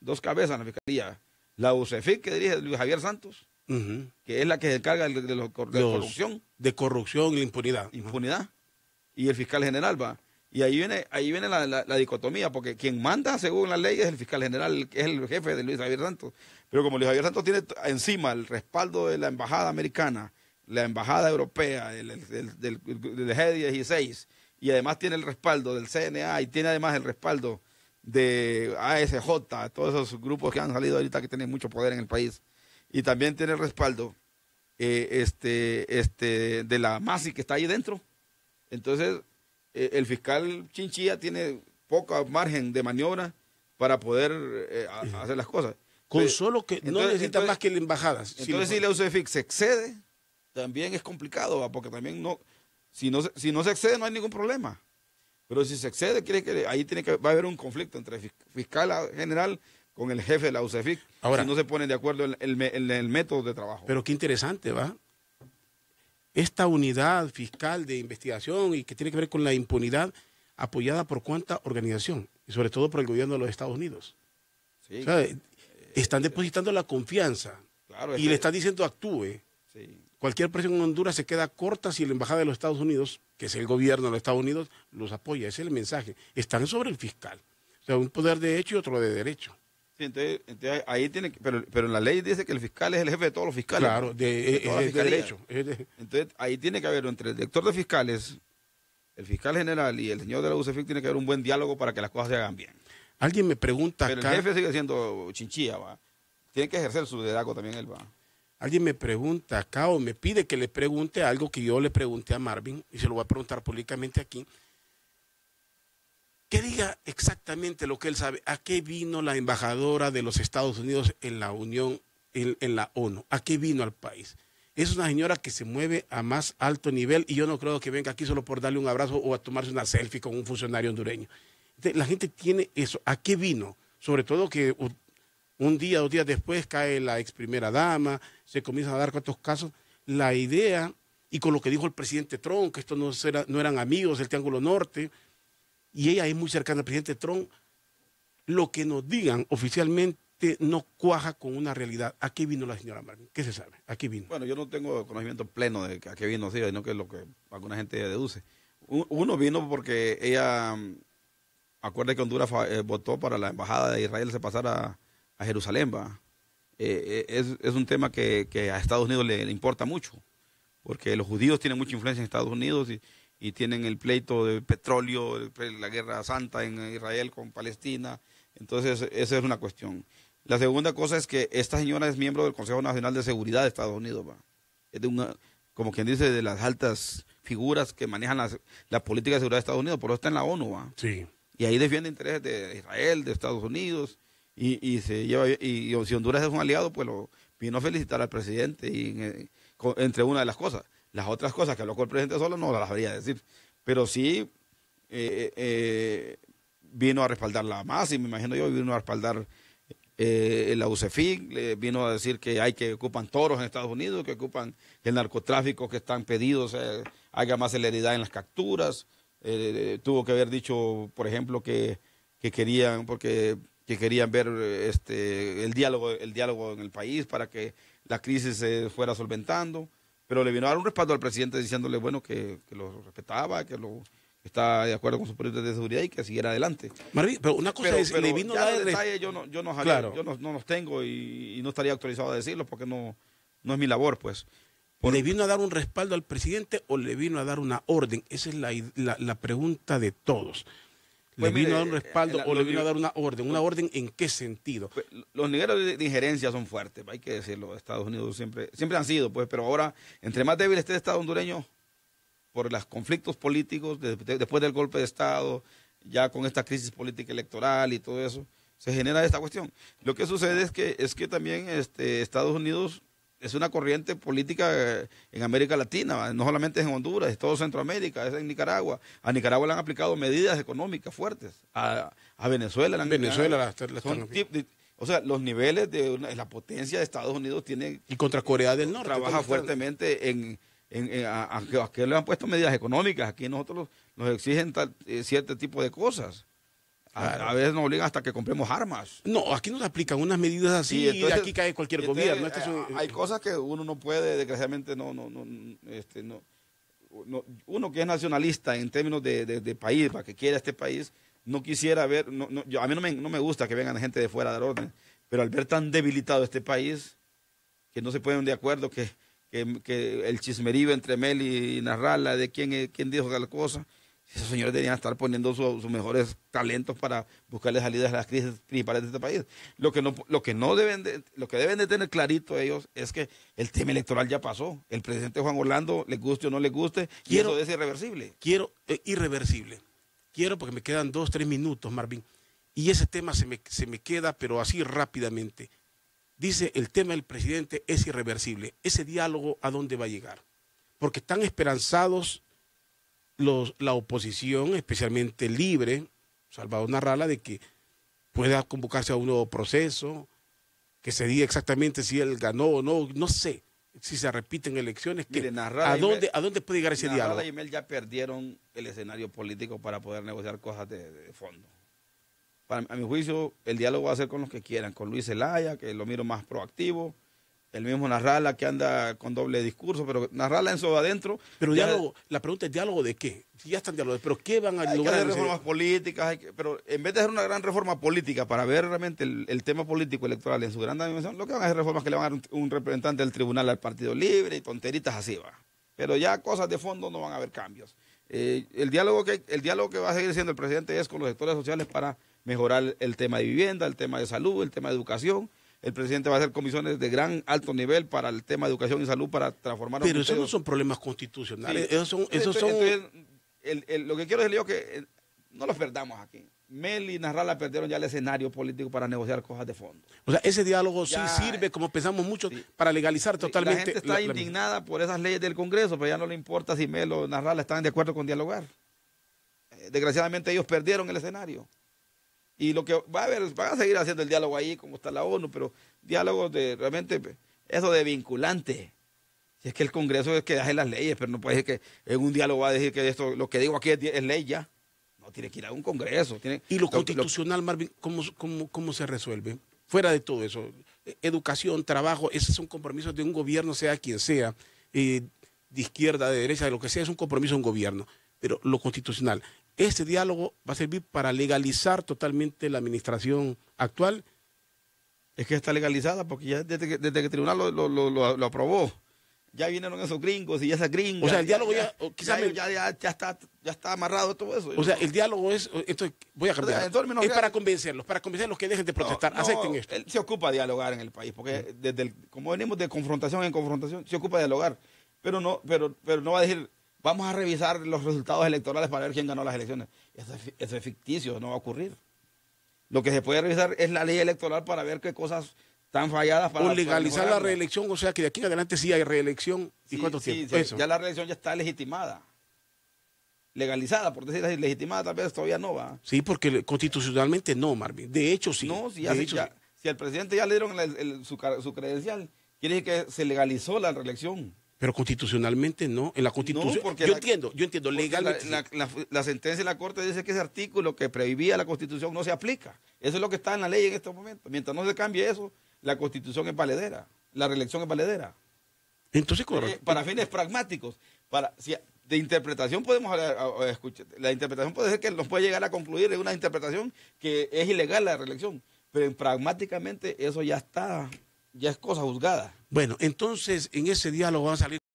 Dos cabezas en la fiscalía. La UCEFIC, que dirige Luis Javier Santos, que es la que se encarga de corrupción. De corrupción y impunidad. Impunidad. Y el fiscal general, va. Y ahí viene la dicotomía, porque quien manda según la ley es el fiscal general, que es el jefe de Luis Javier Santos. Pero como Luis Javier Santos tiene encima el respaldo de la embajada americana, la embajada europea, del G16, y además tiene el respaldo del CNA, y tiene además el respaldo de ASJ, todos esos grupos que han salido ahorita que tienen mucho poder en el país, y también tiene el respaldo de la MASI que está ahí dentro. Entonces, el fiscal Chinchilla tiene poco margen de maniobra para poder hacer las cosas. Solo que no necesita más que la embajada. Entonces, si la UCEFIC se excede, también es complicado, ¿va? Porque también si no se excede no hay ningún problema. Pero si se excede, ahí va a haber un conflicto entre el fiscal general con el jefe de la UCEFIC. Ahora, si no se ponen de acuerdo en el método de trabajo. Pero qué interesante, ¿va? Esta unidad fiscal de investigación y que tiene que ver con la impunidad, apoyada por cuánta organización, y sobre todo por el gobierno de los Estados Unidos. Sí, o sea, están depositando la confianza, claro, y le están diciendo actúe. Sí. Cualquier presión en Honduras se queda corta si la embajada de los Estados Unidos, que es el gobierno de los Estados Unidos, los apoya. Ese es el mensaje. Están sobre el fiscal. O sea, un poder de hecho y otro de derecho. Sí, entonces ahí tiene que, pero la ley dice que el fiscal es el jefe de todos los fiscales. Claro, es de derecho. Entonces ahí tiene que haber entre el director de fiscales, el fiscal general y el señor de la UCEFIC, tiene que haber un buen diálogo para que las cosas se hagan bien. Alguien me pregunta pero acá. El jefe sigue siendo Chinchilla, va. Tiene que ejercer su liderazgo también él, va. Alguien me pregunta acá o me pide que le pregunte algo que yo le pregunté a Marvin y se lo voy a preguntar públicamente aquí. Que diga exactamente lo que él sabe. ¿A qué vino la embajadora de los Estados Unidos en la Unión, en la ONU? ¿A qué vino al país? Es una señora que se mueve a más alto nivel y yo no creo que venga aquí solo por darle un abrazo o a tomarse una selfie con un funcionario hondureño. Entonces, la gente tiene eso. ¿A qué vino? Sobre todo que un día, 2 días después cae la ex primera dama, se comienzan a dar cuantos casos. La idea, y con lo que dijo el presidente Trump, que estos no eran amigos del Triángulo Norte, y ella es muy cercana al presidente Trump, lo que nos digan oficialmente no cuaja con una realidad. ¿A qué vino la señora Marvin? ¿Qué se sabe? ¿A qué vino? Bueno, yo no tengo conocimiento pleno de a qué vino, sí, sino que es lo que alguna gente deduce. Uno vino porque ella, acuerda que Honduras votó para la embajada de Israel se pasara a Jerusalén, va. Es un tema que a Estados Unidos le importa mucho, porque los judíos tienen mucha influencia en Estados Unidos y tienen el pleito de petróleo, la guerra santa en Israel con Palestina. Entonces, esa es una cuestión. La segunda cosa es que esta señora es miembro del Consejo Nacional de Seguridad de Estados Unidos, ¿va? Es de como quien dice, de las altas figuras que manejan la política de seguridad de Estados Unidos, por eso está en la ONU, ¿va? Sí. Y ahí defiende intereses de Israel, de Estados Unidos, y si Honduras es un aliado, pues vino a felicitar al presidente entre una de las cosas. Las otras cosas que habló con el presidente solo no las debería decir, pero sí vino a respaldar la MAS, y me imagino yo, vino a respaldar la UCEFIC, vino a decir que ocupan toros en Estados Unidos, que ocupan el narcotráfico, que están pedidos, haya más celeridad en las capturas. Tuvo que haber dicho, por ejemplo, que querían ver el diálogo en el país para que la crisis se fuera solventando, pero le vino a dar un respaldo al presidente diciéndole, bueno, que lo respetaba, que está de acuerdo con sus proyectos de seguridad y que siguiera adelante. Marvin, pero una cosa es, le vino a dar... detalles yo no Claro. no los tengo y no estaría autorizado a decirlos porque no es mi labor, pues. ¿Le vino a dar un respaldo al presidente o le vino a dar una orden? Esa es la pregunta de todos. ¿Le Pues vino mire, a dar un respaldo o le vino a dar una orden? ¿Una pues, orden en qué sentido? Pues, los niveles de injerencia son fuertes, hay que decirlo. Estados Unidos siempre han sido, pues, pero ahora, entre más débil esté el Estado hondureño, por los conflictos políticos, después del golpe de Estado, ya con esta crisis política electoral y todo eso, se genera esta cuestión. Lo que sucede es que también Estados Unidos es una corriente política en América Latina, no solamente es en Honduras, es todo Centroamérica, es en Nicaragua. A Nicaragua le han aplicado medidas económicas fuertes, a Venezuela le han o sea, los niveles de la potencia de Estados Unidos tiene... Y contra Corea del Norte. Trabaja fuertemente a que le han puesto medidas económicas. Aquí nosotros nos exigen cierto tipo de cosas. A veces nos obligan hasta que compremos armas. No, aquí nos aplican unas medidas así y entonces, aquí cae cualquier gobierno. Hay cosas que uno no puede, desgraciadamente, uno que es nacionalista en términos de país, para que quiera este país, no quisiera ver, a mí no me gusta que vengan gente de fuera a dar orden, pero al ver tan debilitado este país, que no se ponen de acuerdo, que el chismerío entre Mel y Narrala de quién dijo tal cosa, esos señores deberían estar poniendo sus mejores talentos para buscarle salidas a las crisis principales de este país. Lo que deben de tener clarito ellos es que el tema electoral ya pasó. El presidente Juan Orlando, le guste o no le guste, y eso es irreversible. Irreversible. Quiero, porque me quedan 2, 3 minutos, Marvin, y ese tema se me queda, pero así rápidamente. Dice, el tema del presidente es irreversible. Ese diálogo, ¿a dónde va a llegar? Porque están esperanzados la oposición, especialmente Libre, Salvador Narrala, de que pueda convocarse a un nuevo proceso, que se diga exactamente si él ganó o no sé, si se repiten elecciones. Mire, ¿A dónde puede llegar ese diálogo? Narrala y Mel ya perdieron el escenario político para poder negociar cosas de fondo. A mi juicio, el diálogo va a ser con los que quieran, con Luis Zelaya, que lo miro más proactivo, el mismo Narrala, que anda con doble discurso, pero Narrala en su adentro. Pero diálogo, la pregunta es, ¿diálogo de qué? Si ya están diálogos, ¿pero qué van a lograr? Hay que hacer reformas políticas, pero en vez de hacer una gran reforma política para ver realmente el tema político electoral en su gran dimensión, lo que van a hacer reformas que le van a dar un representante del tribunal al Partido Libre y tonteritas así va. Pero ya cosas de fondo no van a haber cambios. El diálogo que va a seguir siendo el presidente es con los sectores sociales para mejorar el tema de vivienda, el tema de salud, el tema de educación. El presidente va a hacer comisiones de alto nivel para el tema de educación y salud para transformar... Pero esos no son problemas constitucionales. Sí. Esos son... Entonces, lo que quiero decirle yo es que no los perdamos aquí. Mel y Narrala perdieron ya el escenario político para negociar cosas de fondo. O sea, ese diálogo ya, sí sirve, como pensamos mucho, para legalizar totalmente... La gente está indignada por esas leyes del Congreso, pero ya no le importa si Mel o Narrala están de acuerdo con dialogar. Desgraciadamente ellos perdieron el escenario. Y lo que van a seguir haciendo el diálogo ahí, como está la ONU, pero diálogos realmente, eso de vinculante. Si es que el Congreso es que hace las leyes, pero no puede decir que en un diálogo va a decir que esto, lo que digo aquí es ley ya. No, tiene que ir a un Congreso. ¿Y lo constitucional, Marvin, cómo se resuelve? Fuera de todo eso, educación, trabajo, esos son compromisos de un gobierno, sea quien sea, de izquierda, de derecha, de lo que sea, es un compromiso de un gobierno. Pero lo constitucional, este diálogo va a servir para legalizar totalmente la administración actual. Es que está legalizada porque ya desde que el tribunal lo aprobó, ya vinieron esos gringos y esas gringas. O sea, el diálogo ya está amarrado todo eso. O sea, el diálogo es, voy a cambiar, es para convencerlos que dejen de protestar, acepten esto. Él se ocupa de dialogar en el país, porque como venimos de confrontación en confrontación, se ocupa de dialogar, pero no va a decir... Vamos a revisar los resultados electorales para ver quién ganó las elecciones. Eso es ficticio, no va a ocurrir. Lo que se puede revisar es la ley electoral para ver qué cosas están falladas. O legalizar la reelección, o sea que de aquí en adelante sí hay reelección. ¿Y cuánto tiempo? Sí, ya la reelección ya está legitimada. Legalizada, por decir así, legitimada tal vez todavía no va. Sí, porque constitucionalmente no, Marvin. De hecho sí. No, si al presidente ya le dieron su credencial, quiere decir que se legalizó la reelección. Pero constitucionalmente no, en la Constitución. No, yo entiendo, legalmente. La sentencia de la Corte dice que ese artículo que prohibía la Constitución no se aplica. Eso es lo que está en la ley en estos momentos. Mientras no se cambie eso, la Constitución es valedera, la reelección es valedera. Entonces, para fines pragmáticos, De interpretación podemos hablar, escucha, la interpretación puede ser que nos puede llegar a concluir en una interpretación que es ilegal la reelección, pero pragmáticamente eso ya está, ya es cosa juzgada. Bueno, entonces en ese diálogo van a salir